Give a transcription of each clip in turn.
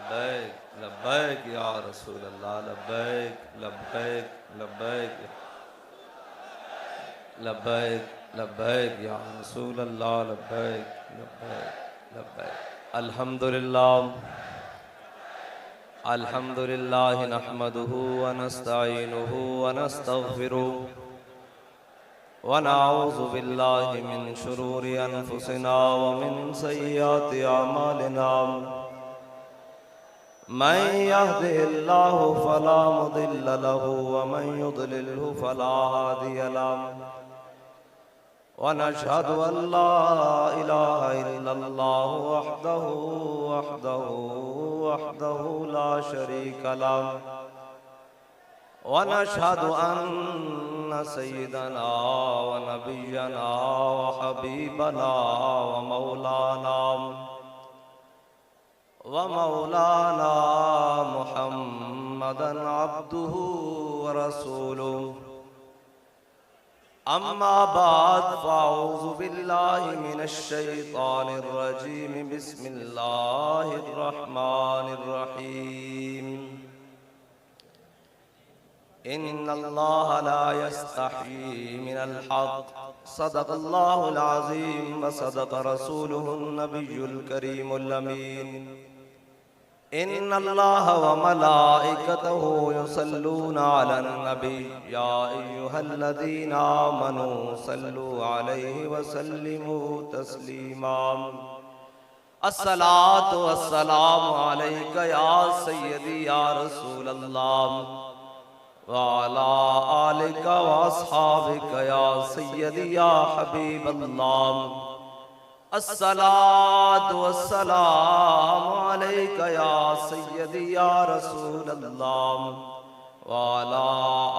लब्बैक लब्बैक या रसूल अल्लाह लब्बैक लब्बैक लब्बैक लब्बैक लब्बैक या रसूल अल्लाह लब्बैक लब्बैक लब्बैक। अल्हम्दुलिल्लाह अल्हम्दुलिल्लाह नहमदुहु व नस्तईनुहु व नस्तगफिरुहु व नऊज़ु बिल्लाहि मिन शुरूरि अनफुसिना व मिन सय्यिआति अमालिना। मन यहदिहिल्लाहु फला मुदिल्ल लहु व मन युद्लिल्हु फला हादिय लहु व नशहदु अल्ला इलाहा इल्लल्लाहु वहदहु ला शरीका लहु व नशहदु अन्न सय्यदना व नबिय्यना व हबीबना व मौलाना मुहम्मदन अब्दुहु व रसूलुहु। अम्मा बाद फ़अऊज़ु बिल्लाहि मिनश शैतानिर रजीम। बिस्मिल्लाहिर रहमानिर रहीम। इन्नल्लाहा ला यस्तही मिनल हक़ सदक़ल्लाहुल अज़ीम व सदक़ रसूलुहुन नबियुल करीमुल अमीन। इन्नल्लाहा व मलाइकतहु युसल्लूना अलन नबी या अय्युहल्लज़ीना आमनू सल्लु अलैहि व सल्लिमू तस्लीमा। अस्सलातु वस्सलामु अलैका या सय्यदी या रसूलल्लाह व अला आलिका व अस्हाबिका या सय्यदी या हबीबल्लाह। अस्सलातु वस्सलामु अलैका या सय्यदी या रसूलल्लाह व अला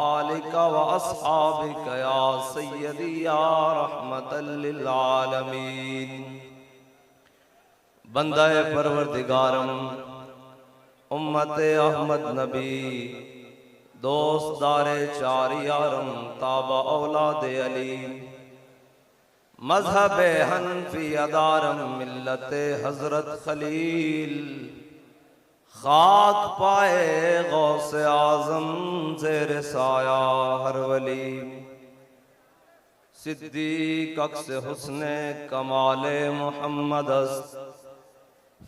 आलिका व अस्हाबिका या सय्यदी या रहमतल लिल आलमीन। बंदाए परवरदिगारम उम्मते अहमद नबी दोस्तदारे चार यारम ताबा औलादे अली मज़हब हनफी अदारम मिल्लते हज़रत खलील खाक पाए गौसे आज़म ज़ेर साया हर वली। सिद्दीक़ अक्स हुस्ने कमाले मोहम्मद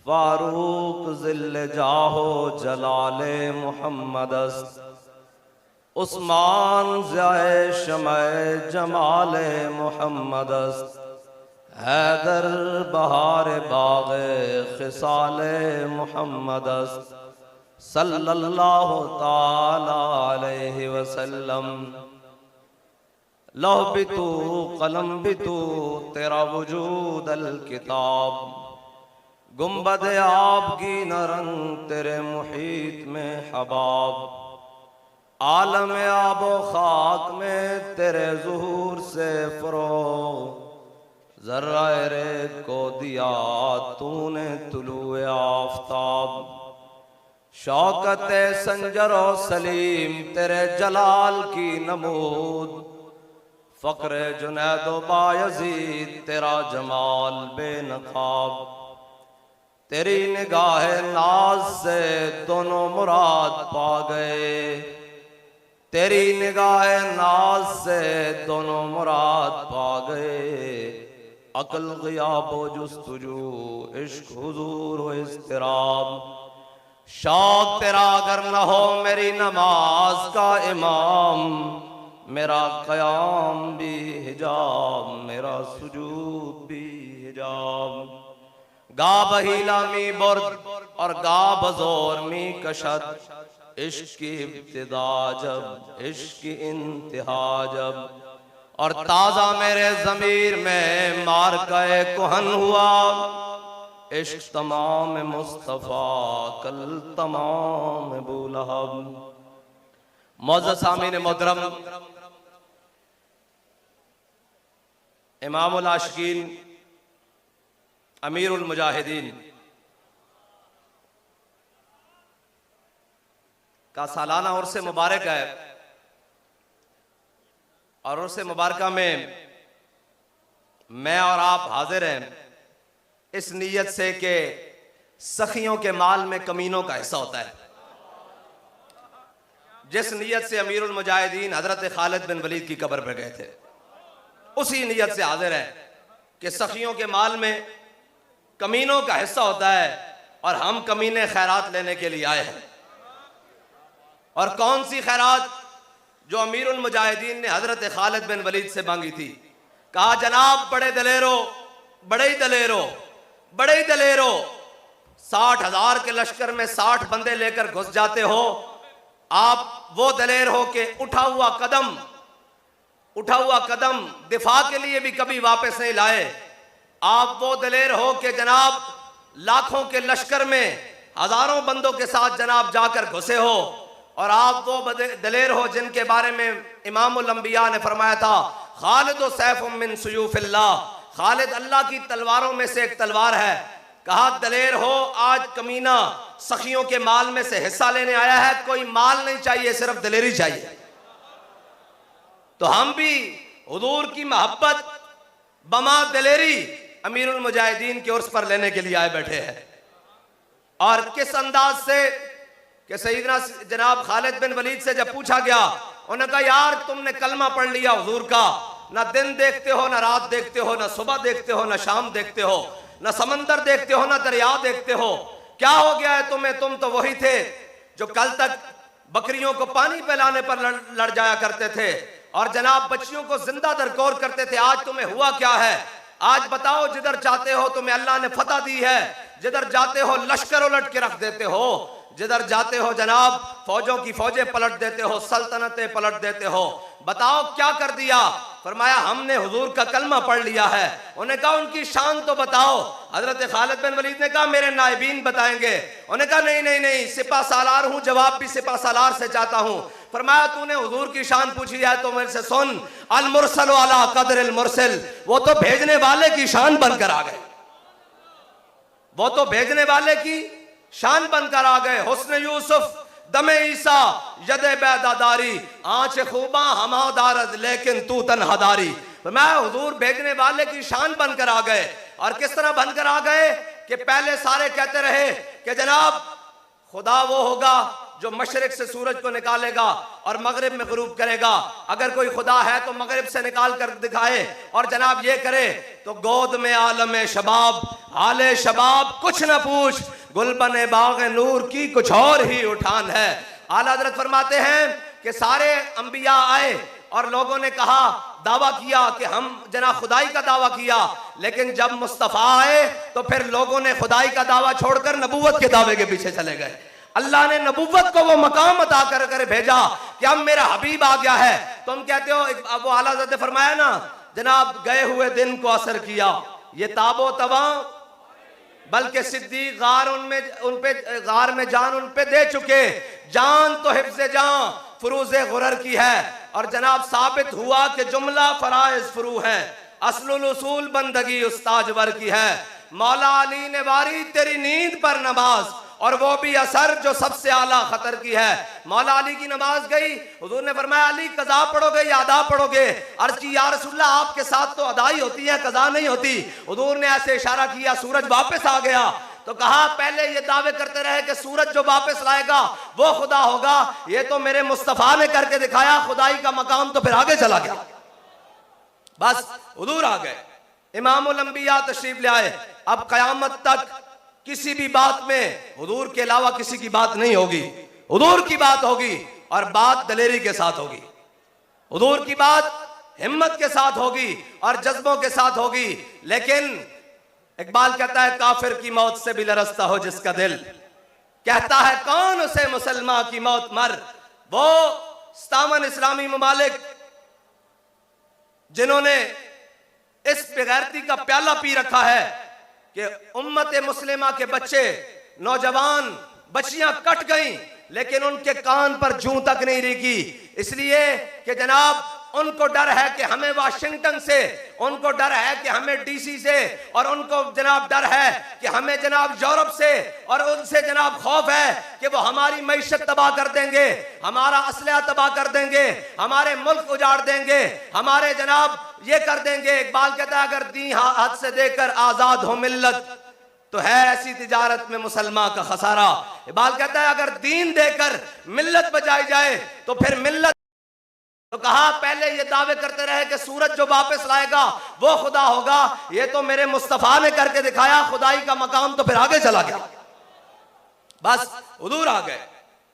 फारूक ज़िल्ले जाहो जलाले मोहम्मद उस्मान ज़ाए शमए जमाले मोहम्मद हैदर बहार बाग़े ख़िसाले मोहम्मद सल्लल्लाहु ताला अलैहि वसल्लम। लौह भी तू कलम भी तू तेरा वजूद अल किताब गुंबद आपकी न रंग तेरे मुहीत में हबाब। आलम आबो खाक में तेरे ज़ुहूर से फ़रोग़ ज़र्राए रेत को दिया तूने तुलूए आफ़ताब। शौकत संजरो सलीम तेरे जलाल की नमूद फ़क्र जुनैदो बायज़ीद तेरा जमाल बेनक़ाब। तेरी निगाह नाज से दोनों मुराद पा गए तेरी निगाह नाज से दोनों मुराद पा गए। अक़ल ग़ियाब व जुस्तजू इश्क हुज़ूर व इज़्तिराब। शौक़ तेरा अगर न हो मेरी नमाज का इमाम मेरा क़याम भी हिजाब मेरा सुजूद भी हिजाब। गा बहीला मी बुर्द और गा बज़ोर मी कशद इश्क की इब्तिदा जब इश्क की इंतहा जब और ताज़ा मेरे ज़मीर में मार गए कुहन हुआ। इश्क तमाम मुस्तफ़ा कल तमाम अबूलहब। मौज़्ज़ज़ सामीन मोहतरम इमामुल आशिकीन अमीरुल मुजाहिदीन का सालाना उर्स मुबारक है और उर्स मुबारक में मैं और आप हाजिर हैं इस नीयत से कि सखियों के माल में कमीनों का हिस्सा होता है। जिस नीयत से अमीरुल मुजाहिदीन हजरत खालिद बिन वलीद की कब्र पर गए थे, उसी नीयत से हाजिर है कि सखियों के माल में कमीनों का हिस्सा होता है और हम कमीने खैरात लेने के लिए आए हैं। और कौन सी खैरात? जो अमीरुल मुजाहिदीन ने हजरत खालिद बिन वलीद से मांगी थी। कहा, जनाब बड़े दलेरो, बड़े ही दलेरो, बड़े ही दलेरो, 60,000 के लश्कर में 60 बंदे लेकर घुस जाते हो। आप वो दलेर हो कि उठा हुआ कदम दिफा के लिए भी कभी वापस नहीं लाए। आप वो दलेर हो कि जनाब लाखों के लश्कर में हजारों बंदों के साथ जनाब जाकर घुसे हो। और आप वो दलेर हो जिनके बारे में इमामुल अंबिया ने फरमाया था, खालिद सैफुम मिन सुयूफिल्लाह, खालिद अल्लाह की तलवारों में से एक तलवार है। कहा, दलेर हो, आज कमीना सखियों के माल में से हिस्सा लेने आया है। कोई माल नहीं चाहिए, सिर्फ दलेरी चाहिए। तो हम भी हुजूर की मोहब्बत बमा दलेरी अमीरुल मुजाहिदीन के उर्स पर लेने के लिए आए बैठे हैं। और किस अंदाज से कि सईदना जनाब खालिद बिन वलीद से जब पूछा गया, उन्होंने कहा, यार तुमने कलमा पढ़ लिया हुजूर का, ना दिन देखते हो, ना रात देखते हो, ना सुबह देखते हो, ना शाम देखते हो, ना समंदर देखते हो, ना दरिया देखते हो, क्या हो गया है तुम्हें? तुम तो वही थे जो कल तक बकरियों को पानी पिलाने पर लड़ जाया करते थे और जनाब बच्चियों को जिंदा दरकोर करते थे। आज तुम्हें हुआ क्या है? आज बताओ, जिधर चाहते हो तुम्हें अल्लाह ने फतह दी है, जिधर जाते हो लश्कर उलट के रख देते हो, जिधर जाते हो जनाब फौजों की फौजें पलट देते हो, सल्तनतें पलट देते हो। बताओ क्या कर दिया? फरमाया, हमने हुजूर का कलमा पढ़ लिया है। उन्हें कहा, उनकी शान तो बताओ। हजरत खालिद बिन वलीद ने कहा, मेरे नायबीन बताएंगे। उन्हें कहा, नहीं नहीं नहीं, सिपा सालार हूं, जवाब भी सिपा सालार से चाहता हूं। फरमाया, तूने हुजूर की शान पूछी है तो मेरे से सुन, अल मुरसल अला कदर अल मुरसल, वो तो भेजने वाले की शान बनकर आ गए, वो तो भेजने वाले की शान बनकर आ गए। हुस्न यूसुफ दमे ईसा यदे बैदादारी, आंच खूबा हमादारद लेकिन तू तन्हादारी। मैं हुजूर भेजने वाले की शान बनकर आ गए। और किस तरह बनकर आ गए कि पहले सारे कहते रहे कि जनाब खुदा वो होगा जो मशरिक से सूरज को निकालेगा और मगरिब में गुरूब करेगा। अगर कोई खुदा है तो मगरिब से निकाल कर दिखाए और जनाब ये करे तो गोद में आलम शबाब, हाले शबाब कुछ न पूछ, गुलबन बाग नूर की कुछ और ही उठान है। आला हज़रत फरमाते हैं कि सारे अंबिया आए और लोगों ने कहा, दावा किया कि हम जना खुदाई का दावा किया, लेकिन जब मुस्तफ़ा आए तो फिर लोगों ने खुदाई का दावा छोड़कर नबूवत के दावे के पीछे चले गए। अल्लाह ने नबूवत को वो मकाम अता कर कर भेजा कि अब मेरा हबीब आ गया है। तुम कहते हो, वो आला हज़रत फरमाया ना, जनाब गए हुए दिन को असर किया ये ताबो तवा, बल्कि सिद्दीक गार गार में जान उन पे दे चुके। जान तो हिफ्ज़े जान फुरूज़े गुरर की है और जनाब साबित हुआ कि जुमला फराइज फुरू है, असलुल उसूल बंदगी उस्ताजवर की है। मौला अली ने वारी तेरी नींद पर नमाज, और वो भी असर जो सबसे आला खतर की है। मौला अली की नमाज गई, हुजूर ने फरमाया, अली कज़ा पढ़ोगे या अदा पढ़ोगे? अर्ज़ की, या रसूलल्लाह आपके साथ तो अदाई होती है, कज़ा नहीं होती। हुजूर ने ऐसे इशारा किया, सूरज वापस आ गया। तो कहा, पहले ये दावे करते रहे कि सूरज जो वापस लाएगा वो खुदा होगा, ये तो मेरे मुस्तफ़ा ने करके दिखाया, खुदाई का मकाम तो फिर आगे चला गया। बस हुजूर आ गए, इमामुल अंबिया तशरीफ ले आए। अब कयामत तक किसी भी बात में हुजूर के अलावा किसी की बात नहीं होगी, हुजूर की बात होगी और बात दलेरी के साथ होगी। हुजूर की बात हिम्मत के साथ होगी और जज्बों के साथ होगी। लेकिन इकबाल कहता है, काफिर की मौत से भी लरसता हो जिसका दिल, कहता है कौन उसे मुसलमान की मौत मर। वो 57 इस्लामी ममालिक जिन्होंने इस बेगैरती का प्याला पी रखा है कि उम्मत मुस्लिमा के बच्चे, नौजवान बच्चियां कट गईं, लेकिन उनके कान पर जूं तक नहीं रेगी। इसलिए कि जनाब उनको डर है कि हमें वाशिंगटन से, उनको डर है कि हमें डीसी से, और उनको जनाब डर है कि हमें जनाब यूरोप से, और उनसे जनाब खौफ है कि वो हमारी मईशत तबाह कर देंगे, हमारा असलहा तबाह कर देंगे, हमारे मुल्क उजाड़ देंगे, हमारे जनाब ये कर देंगे। इकबाल कहता है, अगर दी हाथ से देकर आजाद हो मिल्लत, तो है ऐसी तिजारत में मुसलमान का खसारा। इकबाल कहता है अगर दीन देकर मिल्लत बचाई जाए तो फिर मिल्लत, तो कहा पहले ये दावे करते रहे कि सूरज जो वापस लाएगा वो खुदा होगा, ये तो मेरे मुस्तफा ने करके दिखाया, खुदाई का मकाम तो फिर आगे चला गया। बस हुजूर आ गए,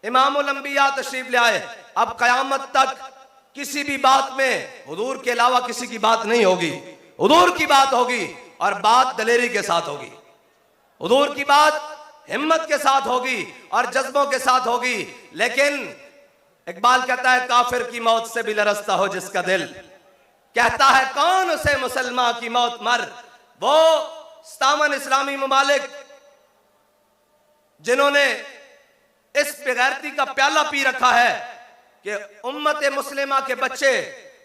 इमामुल अंबिया तशरीफ ले आए। अब कयामत तक किसी भी बात में हुजूर के अलावा किसी की बात नहीं होगी, हुजूर की बात होगी और बात दलेरी के साथ होगी। हुजूर की बात हिम्मत के साथ होगी और जज्बों के साथ होगी। लेकिन इकबाल कहता है काफिर की मौत से भी लरसता हो जिसका दिल, कहता है कौन उसे मुसलमान की मौत मर। वो 57 इस्लामी ममालिक जिन्होंने इस बेगैरती का प्याला पी रखा है कि उम्मत मुस्लिमा के बच्चे,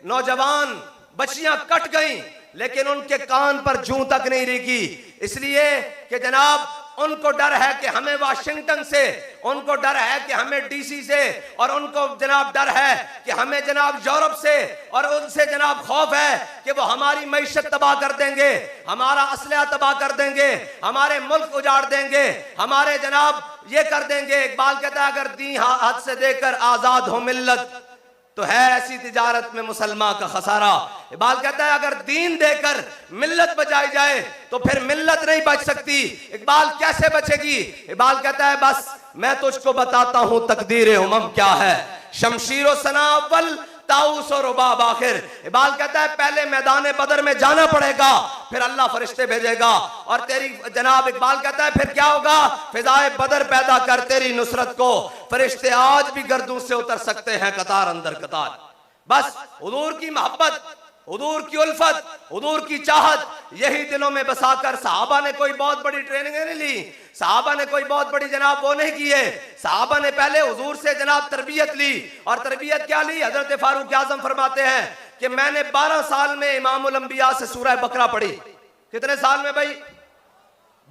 नौजवान, बच्चियां कट गईं लेकिन उनके कान पर जूं तक नहीं रेगी, इसलिए कि जनाब उनको डर है कि हमें वाशिंगटन से, उनको डर है कि हमें डीसी से, और उनको जनाब डर है कि हमें जनाब यूरोप से, और उनसे जनाब खौफ है कि वो हमारी मईशत तबाह कर देंगे, हमारा असलहा तबाह कर देंगे, हमारे मुल्क उजाड़ देंगे, हमारे जनाब ये कर देंगे। इकबाल कहता है अगर दी हाथ से देकर आजाद हो मिल्लत तो है ऐसी तिजारत में मुसलमान का खसारा। इकबाल कहता है अगर दीन देकर मिल्लत बचाई जाए तो फिर मिल्लत नहीं बच सकती। इकबाल कैसे बचेगी? इकबाल कहता है बस मैं तुझको बताता हूं तकदीर उमम क्या है, शमशीर सना अव्वल ताऊस और रुबाब आखिर। इकबाल कहता है पहले मैदान बदर में जाना पड़ेगा, फिर अल्लाह फरिश्ते भेजेगा और तेरी जनाब, इकबाल कहता है फिर क्या होगा, फिजाए बदर पैदा कर तेरी नुसरत को, फरिश्ते आज भी गर्दों से उतर सकते हैं कतार अंदर कतार। बस हुजूर की मोहब्बत, हुजूर की उल्फत, हुजूर की चाहत यही दिलों में बसाकर सहाबा ने कोई बहुत बड़ी ट्रेनिंग नहीं ली, सहाबा ने कोई बहुत बड़ी जनाब वो नहीं किए। सहाबा ने पहले हुजूर से जनाब तरबियत ली, और तरबियत क्या ली? हजरत फारूक आजम फरमाते हैं कि मैंने 12 साल में इमामुल अंबिया से सूरह बकरा पढ़ी। कितने साल में भाई?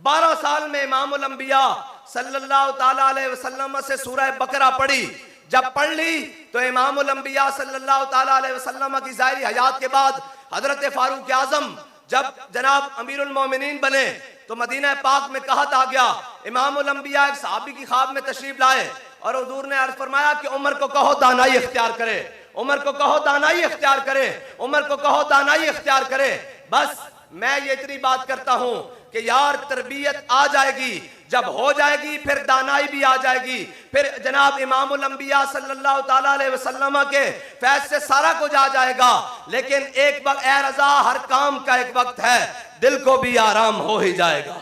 12 साल में इमामुल अंबिया सल्लल्लाहु ताला अलैहि वसल्लम से सूरह बकरा पढ़ी। जब पढ़ ली तो इमामुल अंबिया सल्लल्लाहु ताला अलैहि वसल्लम की ज़ाहिरी हयात के बाद हजरत फारूक आजम जब जनाब अमीरुल मोमिनीन बने तो मदीना पाक में कहत आ गया। इमामुल अंबिया एक सहाबी की ख्वाब में तशरीफ लाए और हुजूर ने अर्ज फरमाया कि उमर को कहो दानाई इख्तियार करे, उमर को कहो दानाई इख्तियार करे, उमर को कहो दानाई इख्तियार करे। बस मैं ये इतनी बात करता हूं कि यार तरबियत आ जाएगी, जब हो जाएगी फिर दानाई भी आ जाएगी, फिर जनाब इमामुल अंबिया सल्लल्लाहु ताला अलैहि वसल्लम के फैज से सारा कुछ आ जाएगा। लेकिन एक वक्त ए रज़ा, हर काम का एक वक्त है, दिल को भी आराम हो ही जाएगा।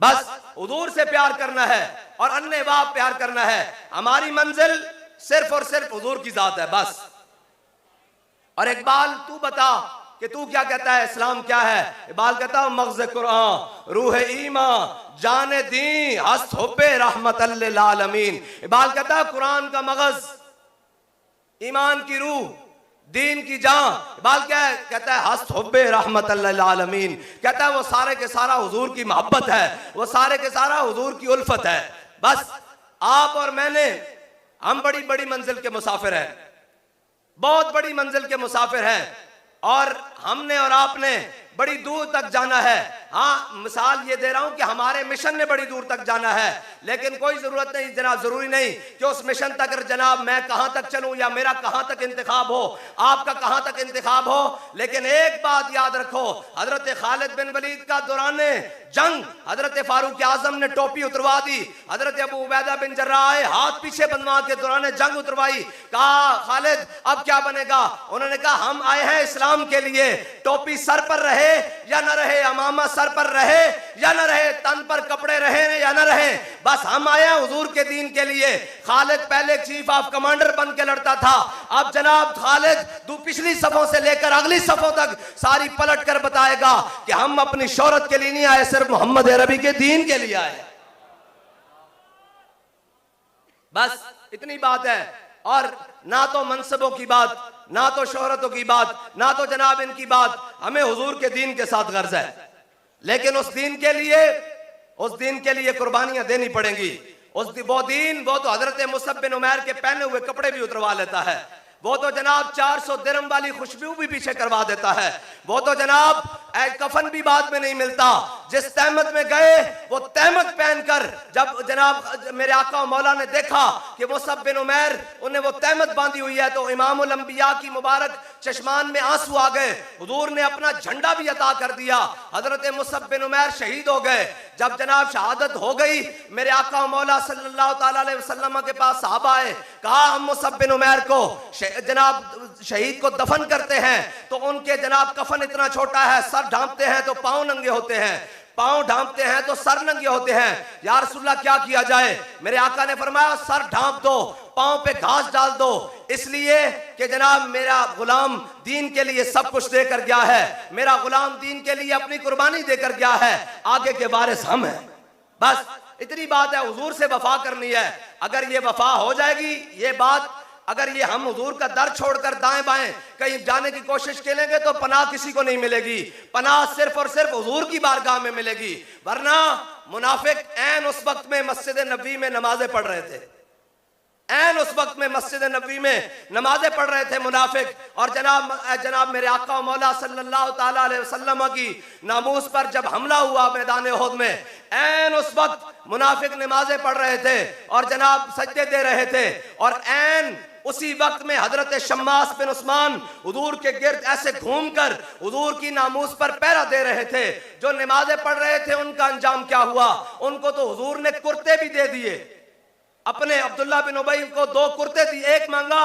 बस हुजूर से प्यार करना है और अन्य बाप प्यार करना है। हमारी मंजिल सिर्फ और सिर्फ हुजूर की जात है बस। और इकबाल तू बता कि तू क्या कहता है, इस्लाम क्या है? इकबाल कहता है मग़ज़ कुरान रूह ईमान जाने दी हस्त हुब्बे रहमतल लिल आलमीन। इकबाल कहता है कुरान का मग़ज़, ईमान की रूह, दीन की जान। इकबाल क्या है? कहता है हस्त हुब्बे रहमतल लिल आलमीन। कहता है वो सारे के सारा हुजूर की मोहब्बत है, वो सारे के सारा हुजूर की उल्फत है। बस आप और मैंने, हम बड़ी बड़ी मंजिल के मुसाफिर हैं, बहुत बड़ी मंजिल के मुसाफिर हैं, और हमने और आपने बड़ी दूर तक जाना है। हाँ, मिसाल ये दे रहा हूं कि हमारे मिशन ने बड़ी दूर तक जाना है, लेकिन कोई जरूरत नहीं जनाब, जरूरी नहीं कि उस मिशन तक जनाब मैं कहां तक चलूं या मेरा कहां तक इंतखाब हो, आपका कहां तक इंतखाब हो। लेकिन एक बात याद रखो, हजरत खालिद बिन वलीद का दौरान जंग हजरत फारूक आजम ने टोपी उतरवा दी, हजरत अबू उबैदा बिन जर्राह आए, हाथ पीछे बनवा के दौरान जंग उतरवाई। कहा खालिद अब क्या बनेगा? उन्होंने कहा हम आए हैं इस्लाम के लिए, टोपी सर पर रहे या न रहे, अमामा सर पर रहे या न रहे, तन पर कपड़े रहे या न रहे, बस हम आए हैं हुजूर के दीन के लिए। खालिद पहले चीफ ऑफ कमांडर बन के लड़ता था, अब जनाब खालिद पिछली सफों से लेकर अगली सफों तक सारी पलट कर बताएगा कि हम अपनी शोहरत के लिए नहीं आए, सिर्फ मोहम्मद अरबी के दीन के लिए आए। बस इतनी बात है। और ना तो मनसबों की बात, ना तो शोहरतों की बात, ना तो जनाब इनकी बात, हमें हुजूर के दीन के साथ गर्ज है। लेकिन उस दीन के लिए कुर्बानियां देनी पड़ेंगी। वो तो हजरत मुसअब बिन उमैर के पहने हुए कपड़े भी उतरवा लेता है, वो तो जनाब 400 दिरहम वाली खुशबू भी पीछे करवा देता है, वो तो जनाब कफन भी बाद में नहीं मिलता। जिस तहमत में गए वो तहमत पहनकर जब जनाब मेरे आका मौला ने देखा कि मुसअब बिन उमैर उन्हें वो तहमत बांधी हुई है तो इमामुल अंबिया की मुबारक चश्मान में आंसू आ गए। हुजूर ने अपना झंडा भी अता कर दिया। हजरत मुसअब बिन उमैर शहीद हो गए। जब जनाब शहादत हो गई मेरे आका मौला सल्लल्लाहु ताला अलैहि वसल्लम के पास साहबा आए, कहा हम मुसअब बिन उमैर को जनाब शहीद को दफन करते हैं तो उनके जनाब कफन इतना छोटा है, सर ढांपते हैं तो पांव नंगे होते हैं, पांव ढांपते हैं तो सर नंगे होते हैं। या रसूलल्लाह क्या किया जाए? मेरे आका ने फरमाया सर ढांप दो, पांव पे घास डाल दो, इसलिए कि जनाब मेरा गुलाम दीन के लिए सब कुछ देकर गया है, मेरा गुलाम दीन के लिए अपनी कुर्बानी देकर गया है, आगे के वारिस हम हैं। बस इतनी बात है, हुजूर से वफा करनी है। अगर ये वफा हो जाएगी, ये बात अगर ये हम हुजूर का दर छोड़कर दाएं बाएं कहीं जाने की कोशिश करेंगे तो पनाह किसी को नहीं मिलेगी। पनाह सिर्फ और सिर्फ हुजूर की बारगाह में मिलेगी। वरना मुनाफिक ऐन उस वक्त में मस्जिद नबवी में नमाजें पढ़ रहे थे, ऐन उस वक्त में मस्जिद नबवी में नमाजें पढ़ रहे थे मुनाफिक, और जनाब मेरे आका मौला सल्लल्लाहु ताला अलैहि वसल्लम की नामूस पर जब हमला हुआ मैदान उहद में, ऐन उस वक्त मुनाफिक नमाजें पढ़ रहे थे और जनाब सजदे दे रहे थे, और ऐन उसी वक्त में हजरत शम्मास बिन उस्मान हुजूर के गिर्द ऐसे घूमकर हुजूर की नामूस पर पहरा दे रहे थे। जो नमाजें पढ़ रहे थे उनका अंजाम क्या हुआ? उनको तो हुजूर ने कुर्ते भी दे दिए। अपने अब्दुल्ला बिन उबई को 2 कुर्ते दिए, 1 मांगा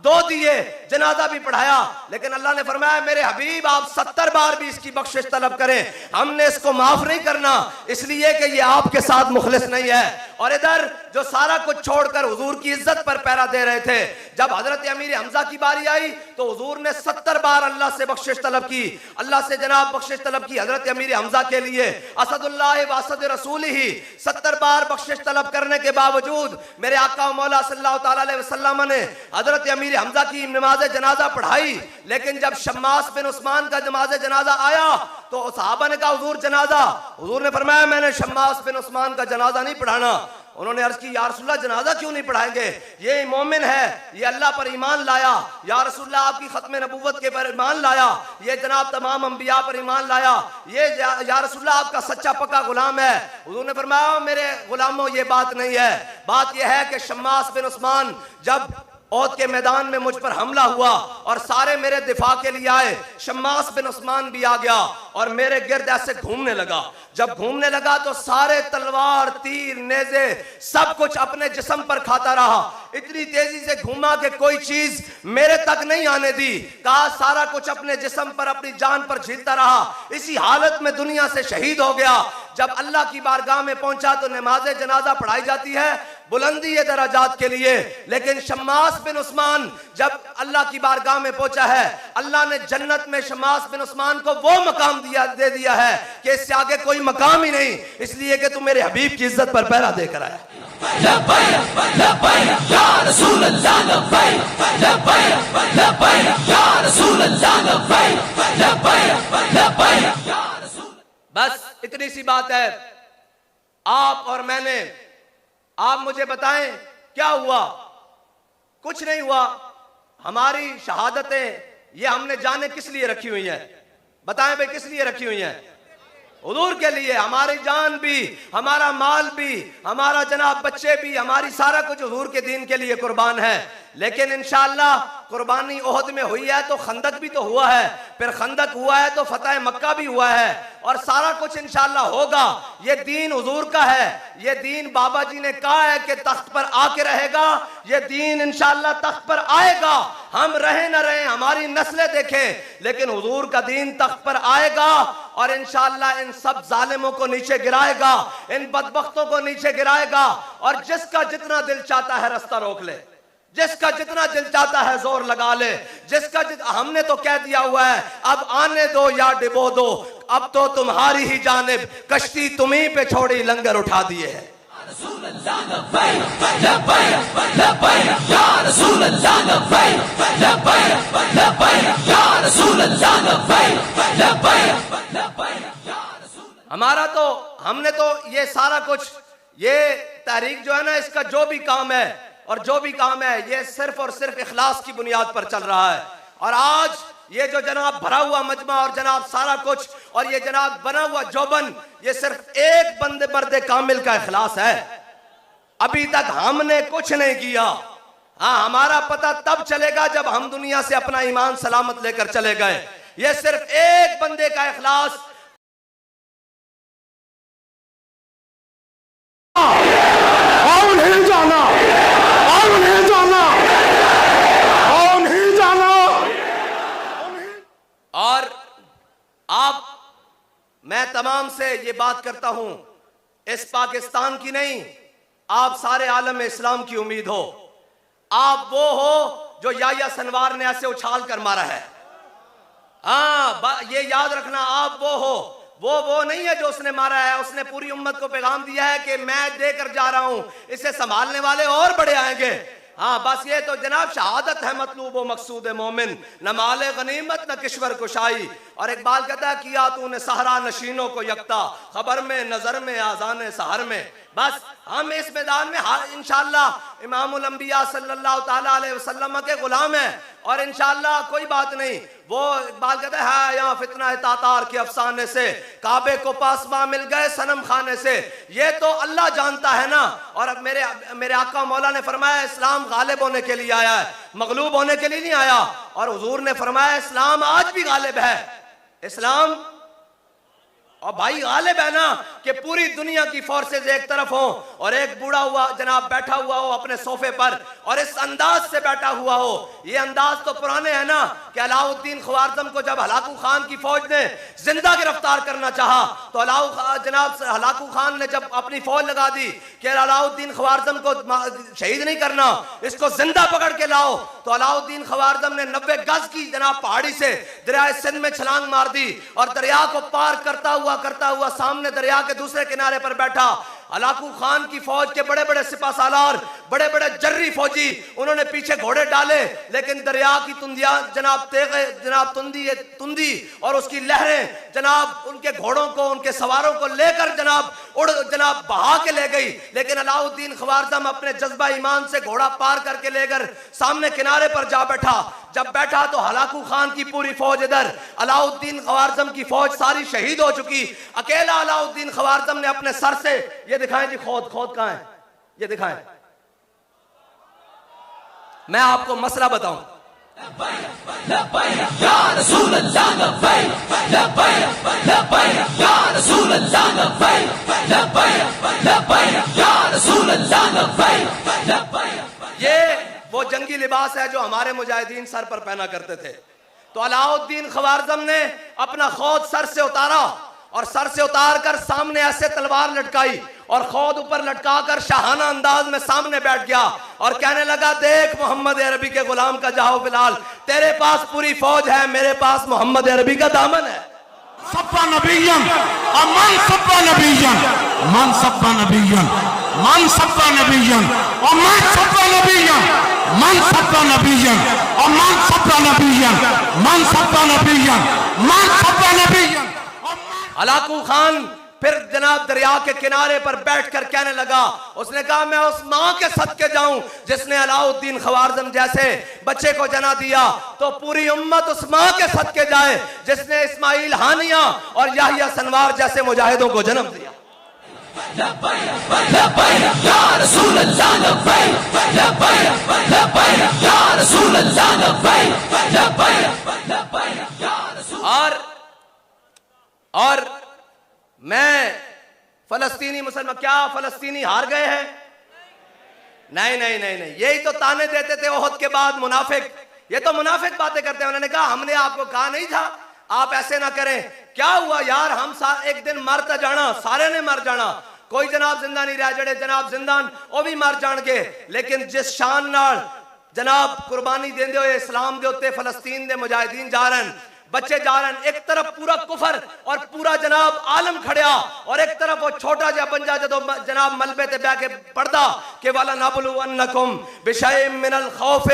2 दिए, जनाजा भी पढ़ाया। लेकिन अल्लाह ने फरमाया मेरे हबीब आप 70 बार भी इसकी बख्शिश तलब करें, हमने इसको माफ नहीं करना, इसलिए कि ये आपके साथ मुखलिस नहीं है। और इधर जो सारा कुछ छोड़कर हुजूर की इज्जत पर पहरा दे रहे थे, जब हजरत अमीर हमजा की बारी आई तो हुजूर ने 70 बार अल्लाह से बख्शिश तलब की, अल्लाह से जनाब बख्शिश तलब की हजरत अमीर हमजा के लिए। असदुल्लाह व असद रसूल ही 70 बार बख्शिश तलब करने के बावजूद मेरे आका मौला सल्लल्लाहु ताला अलैहि वसल्लम ने हजरत अमीर हमजा की नमाज जनाजा पढ़ाई। लेकिन जब शम्मास बिन उस्मान का नमाज जनाजा आया तो सहाबा ने कहा हुजूर जनाजा, हुजूर ने फरमाया मैंने शम्मास बिन उस्मान का जनाजा नहीं पढ़ाना। उन्होंने अर्ज की या रसूलल्लाह जनाजा क्यों नहीं पढ़ाएंगे? ये मोमिन है, ये अल्लाह पर ईमान लाया, या रसूलल्लाह आपकी खत्म नबूवत के पर ईमान लाया, ये जनाब तमाम अंबिया पर ईमान लाया, ये या रसूलल्लाह आपका सच्चा पक्का गुलाम है। हुजूर ने फरमाया मेरे गुलामों ये बात नहीं है, बात यह है कि शम्मास बिन उस्मान जब ओहद के मैदान में मुझ पर हमला हुआ और सारे मेरे दिफा के लिए आए, शम्मास बिन उस्मान भी आ गया और मेरे गिर्द ऐसे घूमने लगा। जब घूमने लगा तो सारे तलवार तीर नेज़े सब कुछ अपने जिस्म पर खाता रहा, इतनी तेजी से घूमा कि कोई चीज मेरे तक नहीं आने दी। कहा सारा कुछ अपने जिस्म पर अपनी जान पर झीलता रहा, इसी हालत में दुनिया से शहीद हो गया। जब अल्लाह की बारगाह में पहुंचा तो नमाज जनाजा पढ़ाई जाती है बुलंदी ये दराजात के लिए, लेकिन शम्मास बिन उस्मान जब अल्लाह की बारगाह में पहुंचा है, अल्लाह ने जन्नत में शम्मास बिन उस्मान को वो मकाम दे दिया है कि इससे आगे कोई मकाम ही नहीं, इसलिए कि तू मेरे हबीब की इज्जत पर पहरा देकर आया। बस इतनी सी बात है। आप और मैंने, आप मुझे बताएं क्या हुआ? कुछ नहीं हुआ। हमारी शहादतें ये हमने जाने किस लिए रखी हुई हैं? बताएं भाई किस लिए रखी हुई हैं? हुजूर के लिए। हमारी जान भी, हमारा माल भी, हमारा जनाब बच्चे भी, हमारी सारा कुछ हुजूर के दीन के लिए कुर्बान है। लेकिन इंशाअल्लाह कुर्बानी ओहद में हुई है तो खंदक भी तो हुआ है, फिर खंदक हुआ है तो फतह मक्का भी हुआ है, और सारा कुछ इंशाअल्लाह होगा। ये दीन हुजूर का है, ये दीन बाबा जी ने कहा है कि तख्त पर आके रहेगा, ये दीन इंशाअल्लाह तख्त पर आएगा। हम रहे न रहे, हमारी नस्लें देखें, लेकिन हुजूर का दीन तख्त पर आएगा और इंशाअल्लाह इन सब जालिमों को नीचे गिराएगा, इन बदबख्तों को नीचे गिराएगा। और जिसका जितना दिल चाहता है रास्ता रोक ले, जिसका जितना दिल चाहता है जोर लगा ले, जिसका हमने तो कह दिया हुआ है अब आने दो या डिबो दो, अब तो तुम्हारी ही जानिब कश्ती तुम्ही पे छोड़ी लंगर उठा दिए है। हमारा तो, हमने तो ये सारा कुछ, ये तहरीक जो है ना, इसका जो भी काम है और जो भी काम है ये सिर्फ और सिर्फ इखलास की बुनियाद पर चल रहा है। और आज ये जो जनाब भरा हुआ मजमा और जनाब सारा कुछ और ये जनाब बना हुआ जोबन, ये सिर्फ एक बंदे मर्दे कामिल का इखलास है। अभी तक हमने कुछ नहीं किया। हाँ, हमारा पता तब चलेगा जब हम दुनिया से अपना ईमान सलामत लेकर चले गए। ये सिर्फ एक बंदे का इखलास। और नहीं जाना, और नहीं जाना, और नहीं जाना। और आप, मैं तमाम से ये बात करता हूं, इस पाकिस्तान की नहीं, आप सारे आलम इस्लाम की उम्मीद हो। आप वो हो जो याह्या सिनवार ने ऐसे उछाल कर मारा है। हाँ, ये याद रखना, आप वो हो, वो नहीं है जो उसने मारा है। उसने पूरी उम्मत को पैगाम दिया है कि मैं देकर जा रहा हूं, इसे संभालने वाले और बड़े आएंगे। हाँ, बस ये तो जनाब शहादत है मतलूब व मकसूद मोमिन, न माले गनीमत न किश्वर कुशाई। और इकबाल कहता है किया तूने सहरा नशीनों को यकता, खबर में नजर में आजान सहर में। बस हम इस मैदान में इंशाअल्लाह इमामुल अंबिया सल्लल्लाहु ताला अलैहि वसल्लम के गुलाम हैं। और इंशाअल्लाह कोई बात नहीं, वो इकबाल कहता है यहाँ फितना है तातार के अफसाने से, काबे को पासबा मिल गए सनम खाने से। ये तो अल्लाह जानता है ना। और अब मेरे आका मौला ने फरमाया इस्लाम गालिब होने के लिए आया है, मगलूब होने के लिए नहीं आया। और हुजूर ने फरमाया इस्लाम आज भी गालिब है। इस्लाम और भाई गालिब है ना कि पूरी दुनिया की फोर्सेज एक तरफ हो और एक बूढ़ा हुआ जनाब बैठा हुआ हो अपने सोफे पर और इस अंदाज से बैठा हुआ हो। ये अंदाज तो पुराने है ना कि अलाउद्दीन ख्वारज़म को जब हलाकू खान की फौज ने जिंदा गिरफ्तार करना चाहा तो जनाब हलाकू खान ने जब अपनी फौज लगा दी कि अलाउद्दीन ख्वारज़म को शहीद नहीं करना, इसको जिंदा पकड़ के लाओ, तो अलाउद्दीन ख्वारज़म ने 90 गज की जनाब पहाड़ी से दरिया सिंध में छलांग मार दी और दरिया को पार करता हुआ सामने दरिया के दूसरे किनारे पर बैठा। हलाकू खान की फौज के बड़े बड़े सिपा सालार, बड़े बड़े जर्री फौजी, उन्होंने पीछे घोड़े डाले, लेकिन दरिया की तुंदियां जनाब तुंदी और उसकी लहरें जनाब उनके घोड़ों को, उनके सवारों को लेकर जनाब बहा के ले गई। लेकिन अलाउद्दीन ख्वारज़म अपने जज्बा ईमान से घोड़ा पार करके लेकर सामने किनारे पर जा बैठा। जब बैठा तो हलाकू खान की पूरी फौज इधर, अलाउद्दीन ख्वारज़म की फौज सारी शहीद हो चुकी। अकेला अलाउद्दीन ख्वारज़म ने अपने सर से, ये दिखाएं जी, खोद कहां है, ये दिखाएं। मैं आपको मसला बताऊं, ये वो जंगी लिबास है जो हमारे मुजाहिदीन सर पर पहना करते थे। तो अलाउद्दीन ख्वारज़म ने अपना खौद सर से उतारा और सर से उतार कर सामने ऐसे तलवार लटकाई और खौद ऊपर लटका कर शाहाना अंदाज में सामने बैठ गया और कहने लगा देख मोहम्मद अरबी के गुलाम का जाओ बिलाल, तेरे पास पूरी फौज है, मेरे पास मोहम्मद अरबी का दामन है। सब्बा नबिय्यन अमन सब्बा नबिय्यन मन सब्बा नबिय्यन मन सब्बा नबिय्यन अमन सब्बा नबिय्यन मन सब्बा नबिय्यन अमन सब्बा नबिय्यन मन सब्बा नबिय्यन मन सब्बा नबिय्यन। हलाकू खान फिर जनाब दरिया के किनारे पर बैठकर कहने लगा, उसने कहा मैं उस मां के सदके जाऊं जिसने अलाउद्दीन ख्वारज़म जैसे बच्चे को जना दिया, तो पूरी उम्मत उस मां के सदके जाए जिसने इस्माइल हानिया और याह्या सिनवार जैसे मुजाहिदों को जन्म दिया। और मैं फलस्तीनी मुसलमान, क्या फलस्तीनी हार गए हैं? नहीं नहीं नहीं नहीं, यही तो ताने देते थे ओहद के बाद मुनाफिक, ये तो मुनाफिक बातें करते हैं। उन्होंने कहा हमने आपको कहा नहीं था आप ऐसे ना करें। क्या हुआ यार, हम एक दिन मर जाना, सारे ने मर जाना, कोई जनाब जिंदा नहीं रह जड़े जनाब जिंदान वो भी मर जाएंगे। लेकिन जिस शान नाल जनाब कुर्बानी देंदे हुए इस्लाम दे उत्ते फलस्तीन दे मुजाहिदीन जा रहे हैं, बच्चे जा रहे हैं, एक तरफ पूरा कुफर और पूरा जनाब आलम खड़िया और एक तरफ वो छोटा जा बंजा जो जनाब मलबे ते बैठ के पढ़दा कि वाला नबलुवन्नकुम बिशैइन मिनल खौफ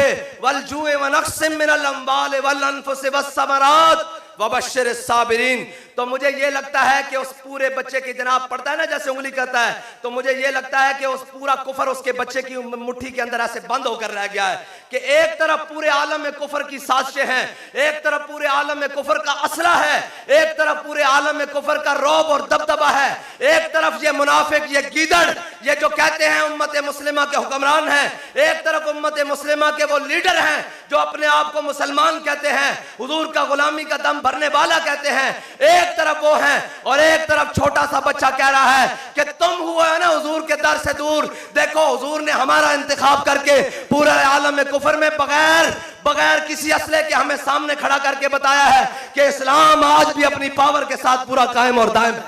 वल जूए व नक्सिम मिनल अम्वाल वल अनफुस वस समरात वबश्शिर साबिरीन। तो मुझे ये लगता है कि उस पूरे बच्चे की, जनाब पढ़ता है ना जैसे उंगली करता है, तो मुझे ये लगता है कि उस पूरा कुफर उसके बच्चे की मुट्ठी के अंदर ऐसे बंद होकर रह गया है कि एक तरफ पूरे आलम में कुफर की साजिशें हैं, एक तरफ पूरे आलम में कुफर का असला है, एक तरफ पूरे आलम में कुफर का रौब और दबदबा है, एक तरफ ये मुनाफिक, ये गीदड़, ये जो कहते हैं उम्मत मुस्लिमा के हुक्मरान हैं, एक तरफ उम्मत मुस्लिमा के वो लीडर हैं जो अपने आप को मुसलमान कहते हैं, हुजूर का गुलामी का दम भरने वाला कहते हैं, एक तरफ वो हैं और एक तरफ छोटा सा बच्चा कह रहा है कि तुम हुए है ना हुजूर के दर से दूर। देखो हुजूर ने हमारा इंतखाब करके पूरे आलम में कुफर में बगैर किसी असले के हमें सामने खड़ा करके बताया है कि इस्लाम आज भी अपनी पावर के साथ पूरा कायम और दायम है।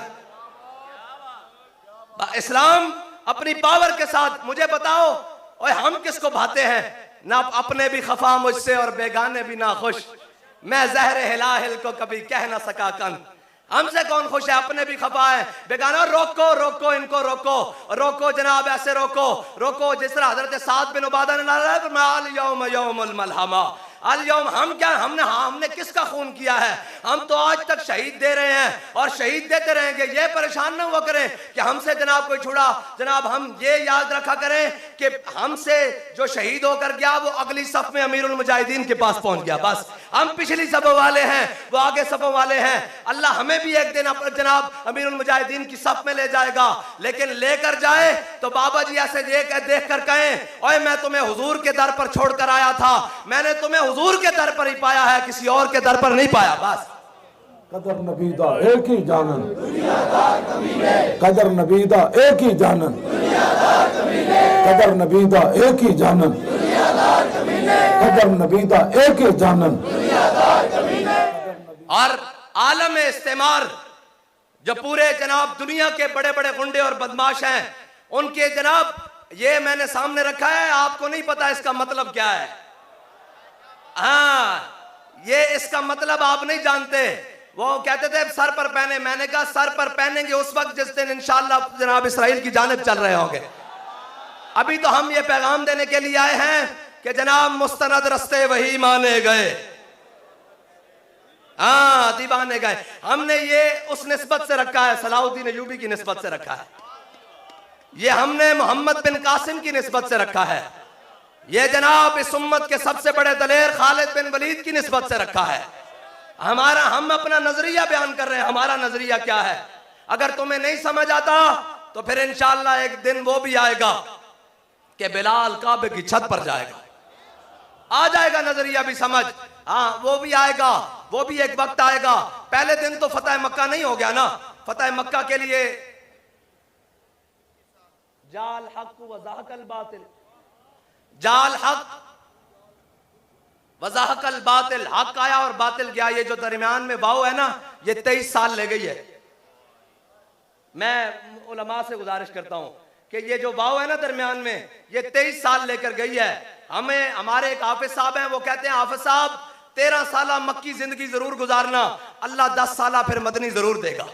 इस्लाम अपनी पावर के साथ। मुझे बताओ और हम किसको भाते हैं? ना अपने भी खफा मुझसे और बेगाने भी ना खुश, मैं जहरे हिलाहिल को कभी कह ना सका कन। हमसे कौन खुश है? अपने भी खफा है, बेगाना। रोको रोको इनको, रोको रोको जनाब, ऐसे रोको रोको जिस तरह हजरत साद बिन उबादा ने नारा अल यौम यौमुल मलहमा, अल यौम। हम क्या, हमने किसका खून किया है? हम तो आज तक शहीद दे रहे हैं और शहीद देते रहेंगे। ये परेशान ना हुआ करें कि हमसे जनाब कोई छुड़ा। जनाब हम ये याद रखा करें कि हमसे जो शहीद होकर गया वो अगली सफ में अमीरुल मुजाहिदीन के पास पहुंच गया। बस हम पिछली सफों वाले हैं, वो आगे सफों वाले हैं। अल्लाह हमें भी एक दिन जनाब अमीरुल मुजाहिदीन की सफ में ले जाएगा, लेकिन लेकर जाए तो बाबा जी ऐसे देख कर कहें, ओए मैं तुम्हें हुजूर के दर पर छोड़कर आया था, मैंने तुम्हें हुजूर के दर पर ही पाया है, किसी और के दर पर नहीं पाया। बस कदर नबीदा एक ही जानन, कदर नबीदा एक ही जानन, कदर नबीदा एक ही जानन, कदर नबीदा एक ही जानन। और आलम इस्तेमार जो पूरे जनाब दुनिया के बड़े बड़े गुंडे और बदमाश हैं, उनके जनाब ये मैंने सामने रखा है, आपको नहीं पता इसका मतलब क्या है। हाँ, ये इसका मतलब आप नहीं जानते। वो कहते थे सर पर पहने, मैंने कहा सर पर पहनेंगे उस वक्त जिस दिन इंशाअल्लाह जनाब इसराइल की जानिब चल रहे होंगे। अभी तो हम ये पैगाम देने के लिए आए हैं कि जनाब मुस्तनद रस्ते वही माने गए, हाँ दीवाने गए। हमने ये उस निस्बत से रखा है, सलाहुद्दीन अय्यूबी की निस्बत से रखा है, ये हमने मोहम्मद बिन कासिम की निस्बत से रखा है, ये जनाब इस उम्मत के सबसे बड़े दलेर खालिद बिन वलीद की निस्बत से रखा है। हम अपना नजरिया बयान कर रहे हैं, हमारा नजरिया क्या है। अगर तुम्हें नहीं समझ आता तो फिर इंशाअल्लाह एक दिन वो भी आएगा कि बिलाल काबे की छत पर जाएगा, आ जाएगा नजरिया भी समझ। हाँ वो भी आएगा, वो भी एक वक्त आएगा। पहले दिन तो फतेह मक्का नहीं हो गया ना। फतेह मक्का के लिए जाल हक वज़ाहकल बातिल, जाल हक वज़ाहकल बातिल, हक आया और बातिल गया। ये जो दरमियान में वाव है ना, ये 23 साल ले गई है। मैं उलमा से गुजारिश करता हूं कि ये जो वाव है ना दरमियान में, ये 23 साल लेकर गई है। हमें हमारे एक हाफिज साहब हैं, वो कहते हैं हाफिज साहब 13 साल मक्की जिंदगी जरूर गुजारना, अल्लाह 10 साल फिर मदनी जरूर देगा।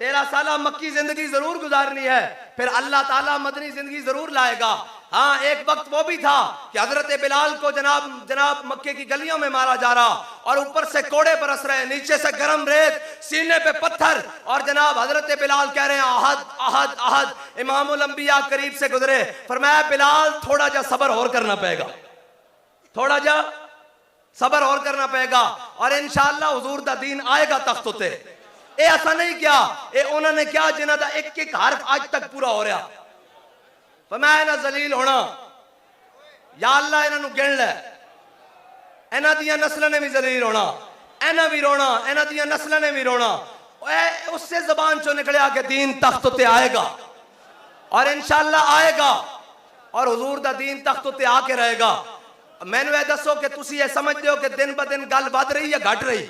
13 साल मक्की जिंदगी जरूर गुजारनी है, फिर अल्लाह ताला मदनी जिंदगी जरूर लाएगा। हाँ एक वक्त वो भी था कि हजरत बिलाल को जनाब मक्के की गलियों में मारा जा रहा और ऊपर से कोड़े बरस रहे, नीचे से गर्म रेत, सीने पे पत्थर, और जनाब हजरत बिलाल कह रहे हैं अहद अहद अहद। इमामुल अंबिया करीब से गुजरे, फरमाया बिलाल थोड़ा जा सब्र और करना पड़ेगा, थोड़ा जा सब्र और करना पड़ेगा और इंशाअल्लाह हुजूर दा दीन आएगा तख्त उते। ए ऐसा नहीं क्या, ए उन्होंने क्या जिन्हां दा एक एक हरफ आज तक पूरा हो रहा। फरमाया ना जलील होना, या अल्लाह इन्हां नूं गिण लै, इन्हां दियां नस्लां ने भी जलील होना, इन्हां भी रोना, इन्हां दियां नस्लां ने भी रोना। उससे जबान चो निकलिया कि दीन तख्त उते आएगा और इंशाअल्लाह आएगा और हुजूर दा दीन तख्त उते आके रहेगा। मैनू ये दसो कि तुसी ये समझते हो कि दिन ब दिन गल वध रही या घट रही?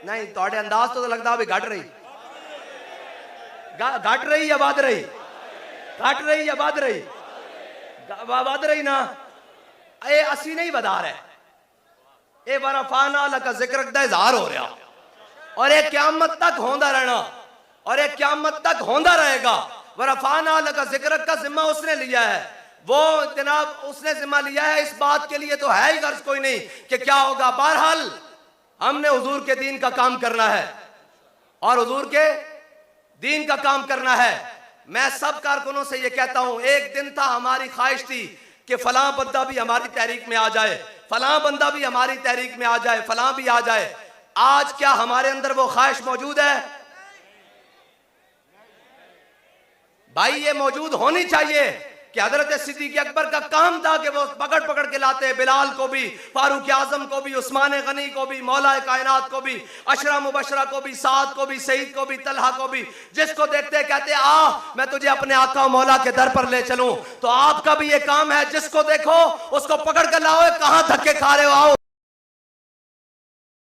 नहीं, तुहाडे अंदाज तो लगता भी घट रही, घट रही या वध रही? घट रही या वध रही? वध रही ना। ये असी नहीं बता रहे, ये वरफाना लका जिक्र दा इज़हार हो रहा और ये क़यामत तक होंदा रहना और ये क़यामत तक होंदा रहेगा। वरफाना लका जिक्र का जिम्मा उसने लिया है, वो जनाब उसने जिम्मा लिया है, इस बात के लिए तो है ही गर्ज कोई नहीं कि क्या होगा। बहरहाल हमने हुजूर के दीन का काम करना है और हुजूर के दीन का काम करना है। मैं सब कारकुनों से ये कहता हूं, एक दिन था हमारी ख्वाहिश थी कि फलां बंदा भी हमारी तहरीक में आ जाए, फलां बंदा भी हमारी तहरीक में आ जाए, फलां भी आ जाए। आज क्या हमारे अंदर वो ख्वाहिश मौजूद है? भाई ये मौजूद होनी चाहिए कि हजरत सिद्दीक अकबर का काम था कि वो पकड़ पकड़ के लाते बिलाल को भी, फारूक आजम को भी, उस्मान गनी को भी, मौला कायनात को भी, अशरा मुबशरा को भी, साद को भी, सईद को भी, तलहा को भी, जिसको देखते कहते आ मैं तुझे अपने आका मौला के दर पर ले चलूं। तो आपका भी ये काम है, जिसको देखो उसको पकड़ कर लाओ। कहां धक्के खा रहे हो? आओ।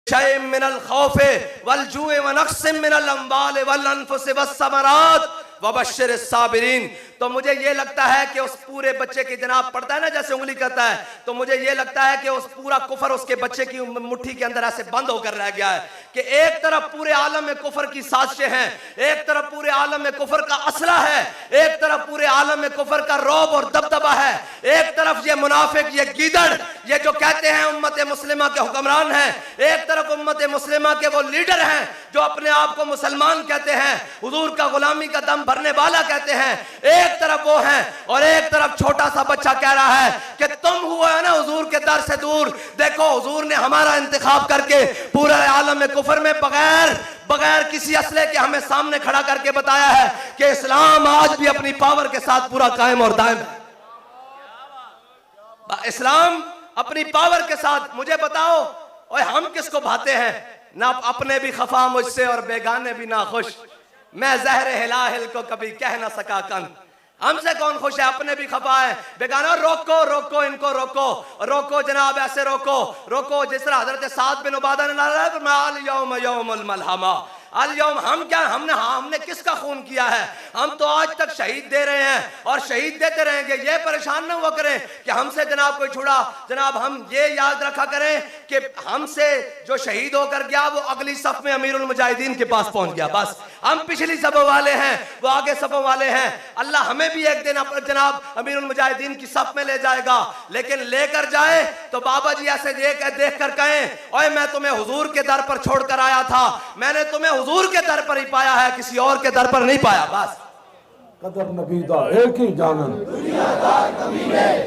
शय मिनल खौफे वल जुए व नक्सिम मिनल अम्वाल वल अनफुस वस्समरात वबश्शिर साबिरीन। तो मुझे ये लगता है कि उस पूरे बच्चे की जनाब पढ़ता है ना जैसे उंगली करता है, तो मुझे ये लगता है कि उस पूरा कुफर उसके बच्चे की मुट्ठी के अंदर ऐसे बंद होकर रह गया है कि एक तरफ पूरे आलम में कुफर की साजिशें हैं, एक तरफ पूरे आलम में कुफर का असला है, एक तरफ पूरे आलम में कुफर का रौब और दबदबा है, एक तरफ ये मुनाफिक, ये गीदड़, ये जो कहते हैं उम्मत मुस्लिमा के हुक्मरान हैं, एक तरफ उम्मत मुस्लिमा के वो लीडर हैं जो अपने आप को मुसलमान कहते हैं, हुजूर का गुलामी का दम भरने वाला कहते हैं। एक तरफ वो हैं और एक तरफ छोटा सा बच्चा कह रहा है कि तुम हुआ है ना हुजूर के दर से दूर। देखो हुजूर ने हमारा इंतखाब करके पूरे आलम में कुफर में बगैर किसी असले के हमें सामने खड़ा करके बताया है कि इस्लाम आज भी अपनी पावर के साथ पूरा कायम और दायम है। इस्लाम अपनी पावर के साथ। मुझे बताओ और हम किसको भाते हैं? ना अपने भी खफा मुझसे और बेगाने भी ना खुश। मैं जहर हिलाहिल को कभी कह ना सका कन। हमसे कौन खुश है? अपने भी खफा है, बेगाना। रोको रोको इनको, रोको रोको जनाब, ऐसे रोको रोको जिस तरह हजरत साद बिन उबादा ने यौम यौमुल मलहमा। अल-यौम हम क्या, हमने किसका खून किया है? हम तो आज तक शहीद दे रहे हैं और शहीद देते रहेंगे। ये परेशान ना हुआ करें कि हमसे जनाब कोई छुड़ा। जनाब हम ये याद रखा करें कि हमसे जो शहीद होकर गया वो अगली सफ में अमीरुल मुजाहिदीन के पास पहुंच गया। बस हम पिछली सफों वाले हैं, वो आगे सफों वाले हैं। अल्लाह हमें भी एक दिन जनाब अमीरुल मुजाहिदीन की सफ में ले जाएगा, लेकिन लेकर जाए तो बाबा जी ऐसे देख कर कहें, ओए मैं तुम्हें हुजूर के दर पर छोड़कर आया था, मैंने तुम्हें हुजूर के दर पर ही पाया है, किसी और के दर पर नहीं पाया। बस कदर नबीदा एक ही जानन,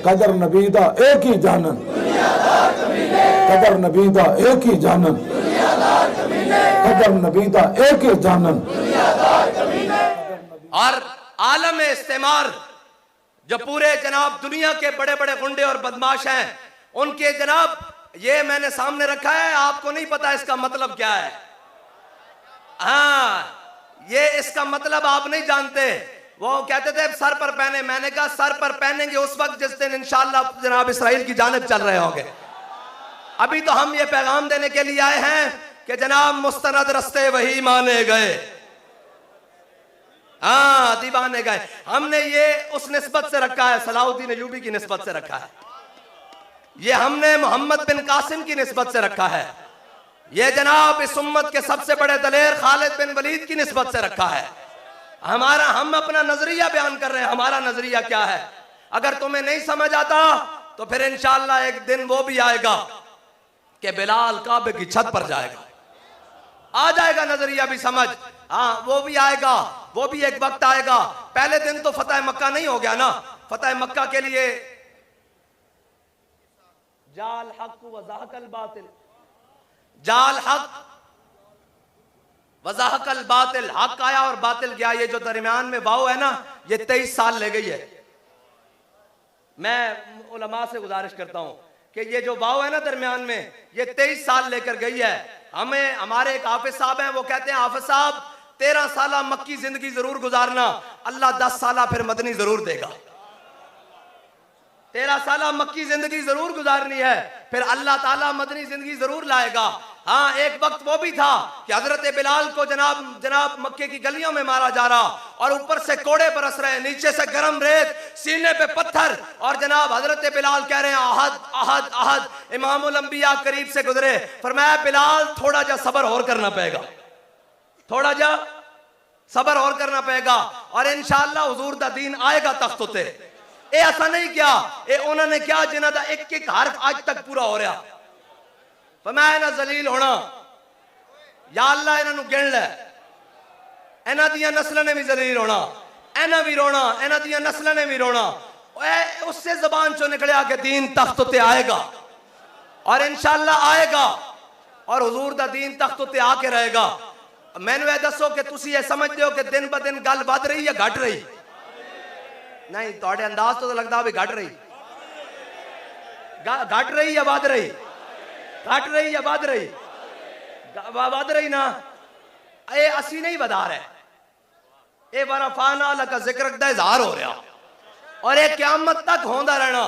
कदर नबीदा एक ही जानन, कदर नबीदा एक ही जानन, कदर नबीदा एक ही जानन। और आलम इस्तेमार जो पूरे जनाब दुनिया के बड़े बड़े गुंडे और बदमाश हैं, उनके जनाब ये मैंने सामने रखा है। आपको नहीं पता इसका मतलब क्या है? हाँ, ये इसका मतलब आप नहीं जानते। वो कहते थे सर पर पहने, मैंने कहा सर पर पहनेंगे उस वक्त जिस दिन इंशाअल्लाह जनाब इसराइल की जानिब चल रहे होंगे। अभी तो हम ये पैगाम देने के लिए आए हैं कि जनाब मुस्तनद रस्ते वही माने गए, हाँ दीवाने गए। हमने ये उस निस्बत से रखा है, सलाहुद्दीन अय्यूबी की निस्बत से रखा है, ये हमने मोहम्मद बिन कासिम की निस्बत से रखा है, ये जनाब इस उम्मत के सबसे बड़े दलेर खालिद बिन वलीद की निस्बत से रखा है। हम अपना नजरिया बयान कर रहे हैं। हमारा नजरिया क्या है? अगर तुम्हें नहीं समझ आता तो फिर इंशाअल्लाह एक दिन वो भी आएगा कि बिलाल काबे की छत पर जाएगा, आ जाएगा नजरिया भी समझ। हाँ वो भी आएगा, वो भी एक वक्त आएगा। पहले दिन तो फतेह मक्का नहीं हो गया ना। फतेह मक्का के लिए जाल हक वज़ाहकल बातिल, जाल हक वज़ाहकल बातिल, हक आया और बातिल गया। ये जो दरमियान में वाव है ना, ये 23 साल ले गई है। मैं उलमा से गुजारिश करता हूं कि ये जो वाव है ना दरमियान में, ये 23 साल लेकर गई है। हमें हमारे एक हाफिज साहब हैं, वो कहते हैं हाफिज साहब 13 साल मक्की जिंदगी जरूर गुजारना, अल्लाह 10 साल फिर मदनी जरूर देगा। 13 साल मक्की जिंदगी जरूर गुजारनी है, फिर अल्लाह ताला मदनी जिंदगी जरूर लाएगा। हाँ एक वक्त वो भी था कि हजरत बिलाल को जनाब मक्के की गलियों में मारा जा रहा और ऊपर से कोड़े बरस रहे, नीचे से गर्म रेत, सीने पे पत्थर, और जनाब हजरत बिलाल कह रहे हैं अहद अहद अहद। इमामुल अंबिया करीब से गुजरे, फरमाया बिलाल थोड़ा जा सब्र और करना पड़ेगा, थोड़ा जा सब्र और करना पड़ेगा और इंशाअल्लाह हुजूर दा दीन आएगा तख्त उते। ये ऐसा नहीं किया, ये उन्होंने क्या जिन्हों का एक एक हरफ आज तक पूरा हो रहा। फरमाया ना जलील होना, या अल्लाह इन्हों गिन लै, इन्हों दियां नस्लों ने भी जलील होना, इन्हें भी रोना, इन्हों दियां नस्लों ने भी रोना। उससे जबान चो निकलिया कि दीन तख्त उत्ते आएगा और इंशाअल्लाह आएगा और हुजूर दा दीन तख्त उत्ते आके रहेगा। मैनू ये दसो कि तुसी ये समझते हो कि दिन ब दिन गल बढ़ रही या घट रही? नहीं, थोड़े अंदाज तो लगता भी घट रही। घट रही या बढ़ रही? घट रही या बढ़ रही? बढ़ रही ना। ये असी नहीं बता रहे, ये वरफाना लका जिक्र दा इज़हार हो रहा और ये क़यामत तक होंदा रहना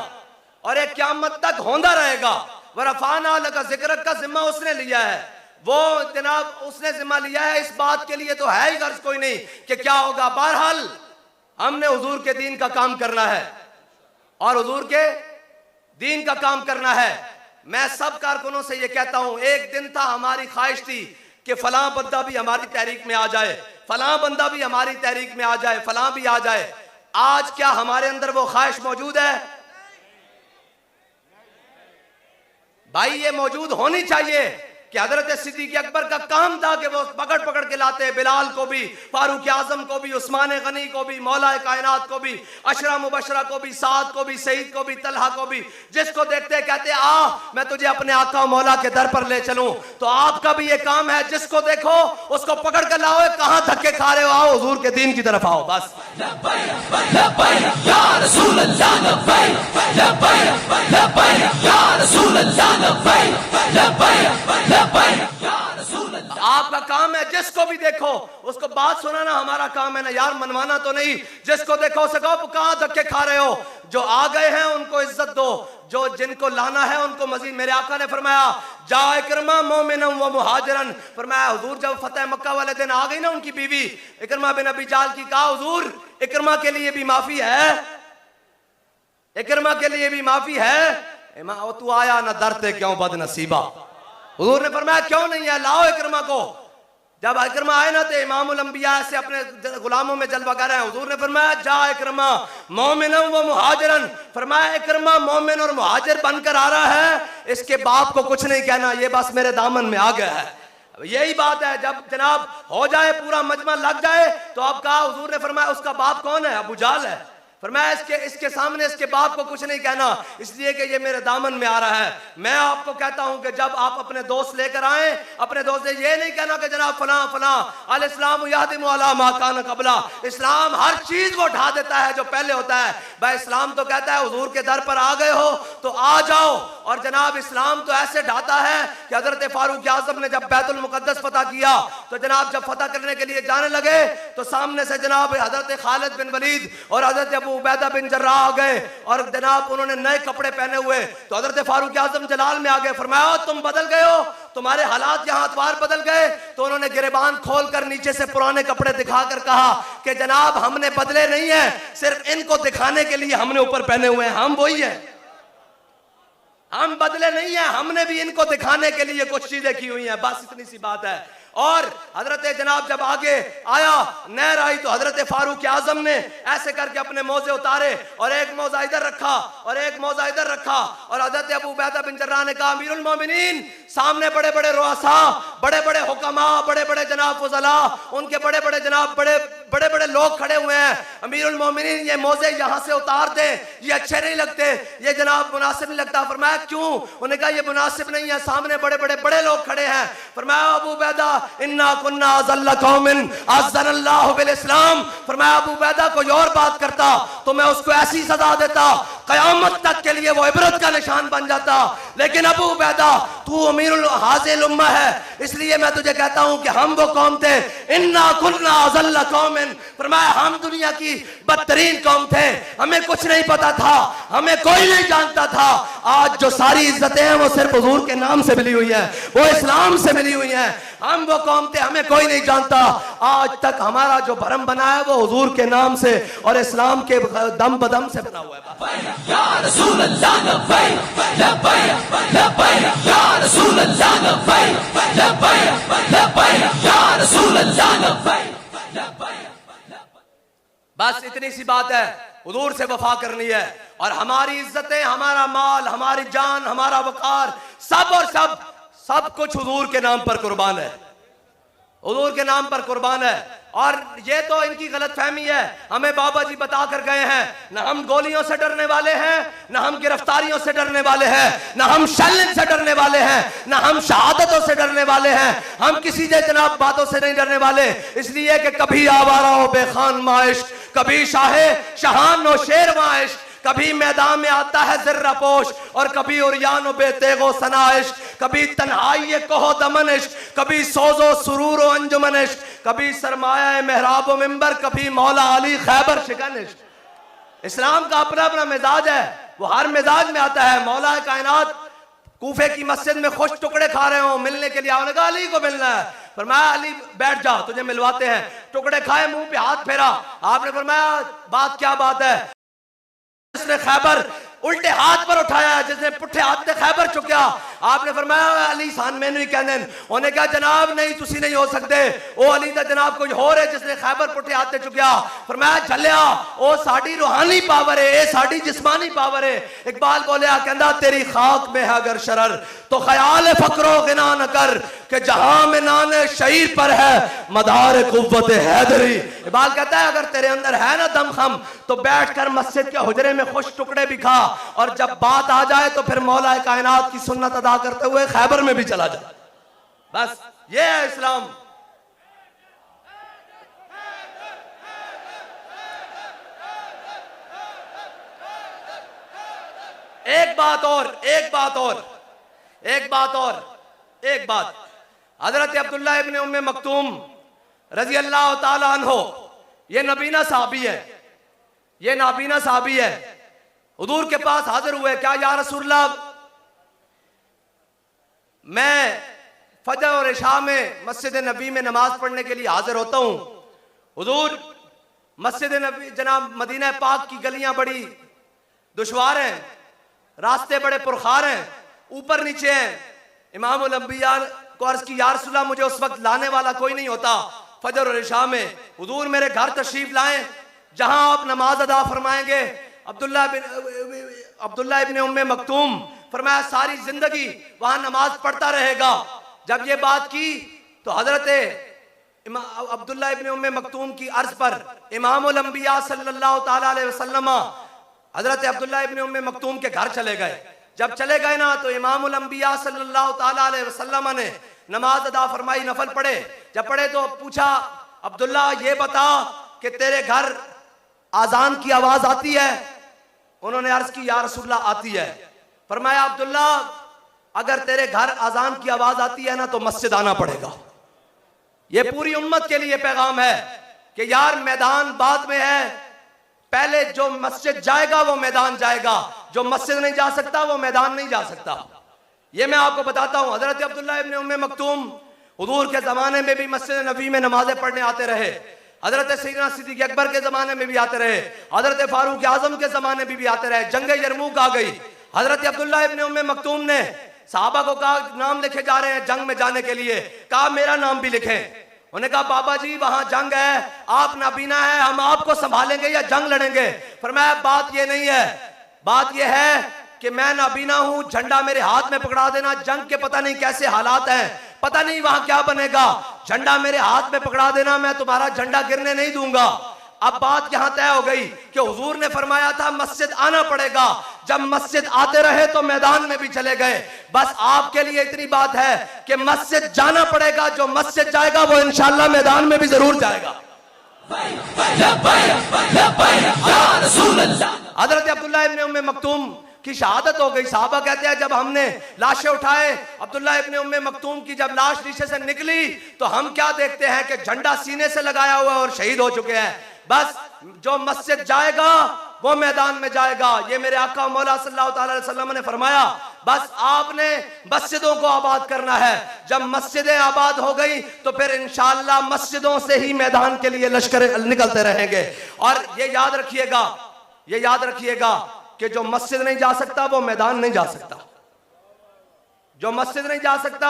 और ये क़यामत तक होंदा रहेगा। वरफाना लका जिक्र का जिम्मा उसने लिया है, वो जनाब उसने जिम्मा लिया है। इस बात के लिए तो है ही गर्ज कोई नहीं कि क्या होगा। बहरहाल हमने हुजूर के दीन का काम करना है और हुजूर के दीन का काम करना है। मैं सब कारकुनों से ये कहता हूं, एक दिन था हमारी ख्वाहिश थी कि फलां बंदा भी हमारी तहरीक में आ जाए, फलां बंदा भी हमारी तहरीक में आ जाए, फलां भी आ जाए। आज क्या हमारे अंदर वो ख्वाहिश मौजूद है? भाई ये मौजूद होनी चाहिए कि हजरत सिद्दीक़ अकबर का काम था कि वो पकड़ पकड़ के लाते बिलाल को भी, फारूक आजम को भी, उस्मान गनी को भी, मौला कायनात को भी, अशरा मुबशरा को भी, साद को भी, सईद को भी, तलहा को भी। जिसको देखते कहते आ मैं तुझे अपने आका मौला के दर पर ले चलूं। तो आपका भी ये काम है, जिसको देखो उसको पकड़ कर लाओ। कहां धक्के खा रहे हो? आओ हुजूर के दीन की तरफ आओ। बस आपका काम है, जिसको भी देखो उसको बात सुनाना हमारा काम है ना यार, मनवाना तो नहीं। जिसको देखो सको कहां धक्के खा रहे हो? जो आ गए हैं उनको इज्जत दो, जो जिनको लाना है उनको मजीद। मेरे आका ने फरमाया जा इकरमा मोमिनन व मुहाजिरन। फरमाया हुजूर जब फतेह मक्का वाले दिन आ गई ना उनकी बीवी इकरमा बिन अबी जाल की, कहा हुजूर इकरमा के लिए भी माफी है, इकरमा के लिए भी माफी है। तू आया ना डरते क्यों बदनसीबा? हुजूर ने फरमाया क्यों नहीं है, लाओ इकरमा को। जब इकरमा आए ना तो इमामुल अंबिया से अपने गुलामों में जलवा कर रहे हैं। हुजूर ने फरमाया जा इकरमा मोमिनन व मुहाजिरन। फरमाया इकरमा मोमिन और मुहाजिर बनकर आ रहा है, इसके बाप को कुछ नहीं कहना, ये बस मेरे दामन में आ गया है। यही बात है, जब जनाब हो जाए पूरा मजमा लग जाए तो आप कहा। हुजूर ने फरमाया उसका बाप कौन है? अबू जाल है। फरमाया इसके सामने इसके बाप को कुछ नहीं कहना, इसलिए कि ये मेरे दामन में आ रहा है। मैं आपको कहता हूं कि जब आप अपने दोस्त लेकर आए, अपने दोस्त से ये नहीं कहना कि जनाब फलां फलां अल इस्लाम यादिमु अला मा कान क़ब्ला। इस्लाम हर चीज को ढा देता है जो पहले होता है। भाई इस्लाम तो कहता है हुजूर के दर पर आ गए हो तो आ जाओ। और जनाब इस्लाम तो ऐसे ढाता है कि हजरत फारूक आजम ने जब बैतुल मुकद्दस फतह किया तो जनाब जब फतह करने के लिए जाने लगे तो सामने से जनाब हजरत खालिद बिन वलीद और हजरत अबू उबैदा बिन जर्राह आ गए और जनाब उन्होंने नए कपड़े पहने हुए। तो हजरत फारूक आजम जलाल में आ गए। फरमाया तुम बदल गए हो, तुम्हारे हालात यहाँ अतवार बदल गए। तो उन्होंने गिरेबान खोलकर नीचे से पुराने कपड़े दिखाकर कहा कि जनाब हमने बदले नहीं है, सिर्फ इनको दिखाने के लिए हमने ऊपर पहने हुए हैं, हम वही है, हम बदले नहीं है, हमने भी इनको दिखाने के लिए कुछ चीजें की हुई हैं। बस इतनी सी बात है। और हजरत जनाब जब आगे आया नहर आई तो हजरत फारूक आजम ने ऐसे करके अपने मोजे उतारे और एक मोजा इधर रखा और एक मोजा इधर रखा और हजरत अबू उबैदा बिन जर्राह ने कहा अमीरुल मोमिनीन, सामने बड़े बड़े रुअसा, बड़े बड़े हुक्मा, बड़े बड़े जनाब फुज़ला, उनके बड़े बड़े जनाब बड़े बड़े लोग खड़े हुए हैं। अमीरुल मोमिनीन ये मोजे यहाँ से उतार दे, ये अच्छे नहीं लगते, ये जनाब मुनासिब नहीं लगता। फरमाया क्यों? उन्होंने कहा ये मुनासिब नहीं है, सामने बड़े बड़े लोग खड़े हैं। फरमाया अबू उबैदा इन्ना कुन्ना अज़ल्ला कौमिन अज़्ज़नल्लाहु बिल इस्लाम। फरमाया अबू उबैदा कोई और बात करता तो मैं उसको ऐसी सजा देता क़यामत तक के लिए वो इबरत का निशान बन जाता, लेकिन अबू उबैदा तू अमीरुल हाज़िल उम्मा है, इसलिए मैं तुझे कहता हूं कि हम वो कौम थे। इन्ना कुन्ना अज़ल्ला कौमिन। फरमाया हम दुनिया की बदतरीन कौम थे, हमें कुछ नहीं पता था, हमें कोई नहीं जानता था। आज जो सारी इज्जतें हैं वो सिर्फ हुजूर के नाम से मिली हुई है, वो इस्लाम से मिली हुई है। हम वो कौम थे, हमें कोई नहीं जानता। आज तक हमारा जो भरम बना है वो हुजूर के नाम से और इस्लाम के दम बदम से बना हुआ है। या रसूल अल्लाह लब्बैक लब्बैक लब्बैक या रसूल अल्लाह लब्बैक लब्बैक लब्बैक या रसूल अल्लाह लब्बैक लब्बैक। बस इतनी सी बात है। हुजूर से वफा करनी है। और हमारी इज्जतें, हमारा माल, हमारी जान, हमारा वकार, सब कुछ हुजूर के नाम पर कुर्बान है, हुजूर के नाम पर कुर्बान है। और ये तो इनकी गलतफहमी है, हमें बाबा जी बता कर गए हैं, ना हम गोलियों से डरने वाले हैं, ना हम गिरफ्तारियों से डरने वाले हैं, ना हम शल्ल से डरने वाले हैं, ना हम शहादतों से डरने वाले हैं, हम किसी जनाब बातों से नहीं डरने वाले। इसलिए कि कभी आवारा हो बेखान माइश, कभी शाहान हो शेर माइश, कभी मैदान में आता है ज़र्रा पोश और कभी उरियान बेतेगो सनाइश, कभी तन्हाई कहो दमनिश, कभी सोजो सुरूर अंजुमनिश, कभी सरमाया मेहराब मिंबर, कभी मौला अली खैबर शिकनिश। इस्लाम का अपना अपना मिजाज है, वो हर मिजाज में आता है। मौला कायनात कूफे की मस्जिद में खुश टुकड़े खा रहे हो, मिलने के लिए आपने कहा अली को मिलना है, फरमाया अली बैठ जा तुझे मिलवाते हैं। टुकड़े खाए, मुंह पे हाथ फेरा, आपने फरमाया बात क्या बात है। जिसने खैबर उल्टे हाथ पर उठाया, जिसने पुठे हाथ से खैबर चुकिया, आपने फरमाया अली सान मैंने भी कहने, उन्हें कहा जनाब नहीं तुसी नहीं हो सकते, ओ अली दा जनाब कोई हो रहे जिसने खैबर पुठे हाथ से चुकिया। फरमाया झलिया ओ साड़ी रूहानी पावर है, ए साड़ी जिस्मानी पावर है। इकबाल बोलिया कहंदा तेरी खाक में है अगर शरर तो ख्याल फकरो गिना न कर, कि जहां में नाने शहीर पर है मदार कुव्वत हैदरी। इकबाल कहता है अगर तेरे अंदर है ना दमखम तो बैठकर मस्जिद के हुजरे में खुश टुकड़े भी खा, और जब बात आ जाए तो फिर मौला कायनात की सुन्नत अदा करते हुए खैबर में भी चला जाए। बस ये है इस्लाम। एक बात हजरत अब्दुल्लाह इब्न उम्मे मक्तूम रजी अल्लाह ताला अन्हो, ये नबीना साहबी है, हुजूर के पास हाजिर हुए, क्या या रसूलल्लाह मैं फजर और इशा में मस्जिद नबी में नमाज पढ़ने के लिए हाजिर होता हूं। हुजूर मस्जिद नबी जनाब मदीना पाक की गलियां बड़ी दुश्वार हैं, रास्ते बड़े पुरखार हैं, ऊपर नीचे हैं। इमामुल अंबिया को अर्ज की या रसूलल्लाह मुझे उस वक्त लाने वाला कोई नहीं होता फजर और इशा में, हुजूर मेरे घर तशरीफ लाएं जहां आप नमाज अदा फरमाएंगे। अब्दुल्लाह इब्न उम्मे मक्तूम फरमाया सारी जिंदगी वहां नमाज पढ़ता रहेगा। जब ये बात की तो हजरत अब्दुल्लाह इब्न उम्मे मक्तूम की अर्ज पर इमामुल अंबिया सल्लल्लाहु ताला अलैहि वसल्लम हजरत अब्दुल्लाह इब्न उम्मे मक्तूम के घर चले गए। जब चले गए ना तो इमामुल अंबिया सल्लल्लाहु ताला अलैहि वसल्लम ने नमाज अदा फरमाई, नफल पढ़े। जब पढ़े तो पूछा अब्दुल्ला ये बता कि तेरे घर आजान की आवाज आती है? उन्होंने अर्ज की या रसूलल्लाह आती है। फरमाया अब्दुल्ला अगर तेरे घर आजान की आवाज आती है ना तो मस्जिद आना पड़ेगा। ये पूरी उम्मत के लिए पैगाम है कि यार मैदान बाद में है, पहले जो मस्जिद जाएगा वो मैदान जाएगा, जो मस्जिद नहीं जा सकता वो मैदान नहीं जा सकता। ये मैं आपको बताता हूं। हजरत अब्दुल्लाह इब्न उम्मे मक्तूम हुजूर के जमाने में भी मस्जिद नबी में नमाजें पढ़ने आते रहे, हजरत सैयदना सिद्दीक अकबर के जमाने में भी आते रहे, हजरत फारूक आजम के जमाने में भी आते रहे। जंग यरमूक आ गई, हजरत अब्दुल्लाह इब्न उम्मे मक्तूम ने सहाबा को कहा नाम लिखे जा रहे हैं जंग में जाने के लिए, कहा मेरा नाम भी लिखें। उन्होंने कहा बाबा जी वहां जंग है, आप नाबीना है, हम आपको संभालेंगे या जंग लड़ेंगे? फरमाया बात ये नहीं है, बात ये है कि मैं नाबीना हूं, झंडा मेरे हाथ में पकड़ा देना, जंग के पता नहीं कैसे हालात हैं, पता नहीं वहां क्या बनेगा, झंडा मेरे हाथ में पकड़ा देना, मैं तुम्हारा झंडा गिरने नहीं दूंगा। अब बात यहां तय हो गई कि हुजूर ने फरमाया था मस्जिद आना पड़ेगा, जब मस्जिद आते रहे तो मैदान में भी चले गए। बस आपके लिए इतनी बात है कि मस्जिद जाना पड़ेगा, जो मस्जिद जाएगा वो इंशाअल्लाह मैदान में भी जरूर जाएगा। हजरत अब्दुल्लाह इब्न उम्मे मक्तूम की शहादत हो गई। साहबा कहते हैं जब हमने लाशें उठाए, अब्दुल्लाह इब्न उम्मे मक्तूम की जब लाश नीचे से निकली तो हम क्या देखते हैं कि झंडा सीने से लगाया हुआ और शहीद हो चुके हैं। बस जो मस्जिद जाएगा वो मैदान में जाएगा। ये मेरे आका मौला सल्लल्लाहु अलैहि वसल्लम ने फरमाया बस आपने मस्जिदों को आबाद करना है। जब मस्जिदें आबाद हो गई तो फिर इंशाअल्लाह मस्जिदों से ही मैदान के लिए लश्कर निकलते रहेंगे। और ये याद रखिएगा कि जो मस्जिद नहीं जा सकता वो मैदान नहीं जा सकता, जो मस्जिद नहीं जा सकता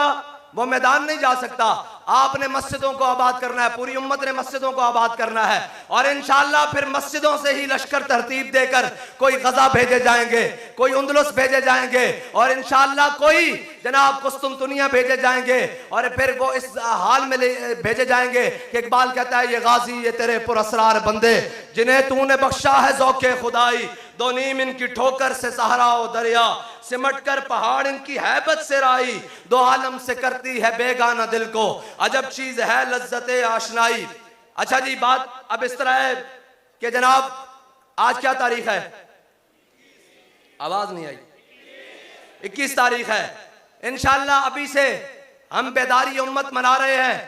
वो मैदान नहीं जा सकता। आपने मस्जिदों को आबाद करना है, पूरी उम्मत ने मस्जिदों को आबाद करना है। और इंशाअल्लाह फिर मस्जिदों से ही लश्कर तरतीब देकर कोई गजा भेजे जाएंगे, कोई उंदलुस भेजे जाएंगे, और इंशाअल्लाह कोई जनाब कुस्तुनतुनिया भेजे जाएंगे, और फिर वो इस हाल में भेजे जाएंगे कि इकबाल कहता है, ये गाजी ये तेरे पुरअसरार बंदे जिन्हें तूने बख्शा है ज़ौक़े खुदाई, दो नीम इनकी ठोकर से सहरा और दरिया, सिमट कर पहाड़ इनकी हैबत से राई, दो आलम से करती है बेगाना दिल को, अजब चीज है लज्जते आशनाई। अच्छा जी, बात अब इस तरह है कि जनाब आज क्या तारीख है? आवाज नहीं आई। 21 तारीख है। इंशाअल्लाह अभी से हम बेदारी उम्मत मना रहे हैं।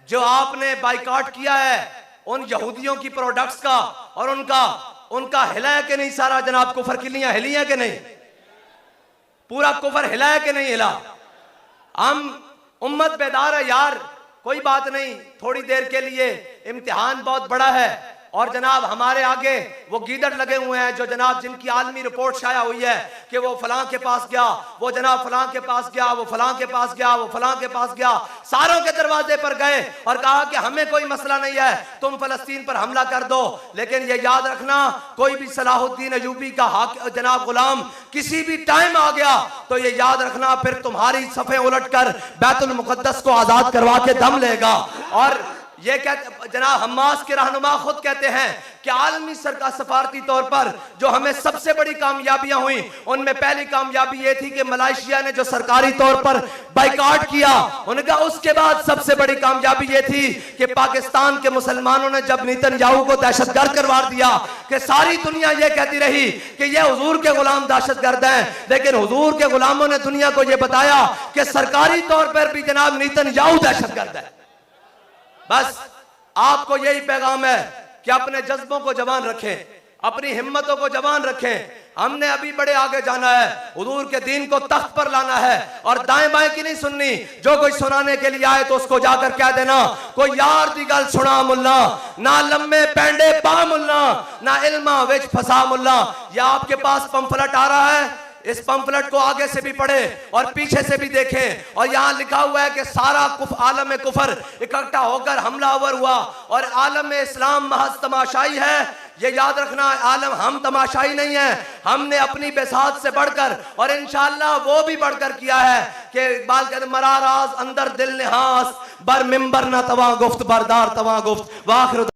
जो आपने बाइकआउट किया है उन यहूदियों की प्रोडक्ट्स का, और उनका हिला है कि नहीं सारा जनाब? कुफर किलियां हिली है कि नहीं? पूरा कुफर हिला है कि नहीं हिला? हम उम्मत बेदार है यार, कोई बात नहीं, थोड़ी देर के लिए इम्तिहान बहुत बड़ा है, और जनाब हमारे आगे वो गीदड़ लगे हुए हैं जो जनाब जिनकी आलमी रिपोर्ट शाया हुई है कि वो फलां के पास गया, वो जनाब फलां के पास गया, वो फलां के पास गया, वो फलां के पास गया, सारों के दरवाजे पर गए और कहा कि हमें कोई मसला नहीं है, तुम फलस्तीन पर हमला कर दो। लेकिन ये याद रखना, कोई भी सलाहुद्दीन अयूबी का जनाब गुलाम किसी भी टाइम आ गया तो ये याद रखना फिर तुम्हारी सफ़े उलट कर बैतुल मुक़द्दस को आज़ाद करवा के दम लेगा। और ये कहते जनाब हमास के रहनुमा खुद कहते हैं कि आलमी सरकार सफारती तौर पर जो हमें सबसे बड़ी कामयाबियां हुई, उनमें पहली कामयाबी ये थी कि मलेशिया ने जो सरकारी तौर पर बाइकआउट किया, उनका उसके बाद सबसे बड़ी कामयाबी ये थी कि पाकिस्तान के मुसलमानों ने जब नेतन्याहू को दहशतगर्द करवार दिया कि सारी दुनिया ये कहती रही कि ये हुजूर के गुलाम दहशतगर्द हैं, लेकिन हुजूर के गुलामों ने दुनिया को ये बताया कि सरकारी तौर पर भी जनाब नेतन्याहू दहशतगर्द है। बस आपको यही पैगाम है कि अपने जज्बों को जवान रखें, अपनी हिम्मतों को जवान रखें। हमने अभी बड़े आगे जाना है, हुजूर के दीन को तख्त पर लाना है, और दाएं बाएं की नहीं सुननी। जो कोई सुनाने के लिए आए तो उसको जाकर कह देना, कोई यार दी गल सुना मुल्ला, ना लम्बे पैंडे पा मुल्ला, ना इल्मा विच फसा मुल्ला। या आपके पास पंफलेट आ रहा है, इस पंफलेट को आगे से भी पढ़े और पीछे से भी देखें, और यहाँ लिखा हुआ है कि सारा आलम कुफर इकट्ठा होकर हमलावर हुआ और आलम इस्लाम महज तमाशाई है। ये याद रखना, आलम हम तमाशाई नहीं है, हमने अपनी बेसात से बढ़कर और इंशाअल्लाह वो भी बढ़कर किया है कि इकबाल कहते मराराज अंदर दिल निहास बर मिंबर न तवा गुफ्त बरदार तवा गुफ्त वाखिर।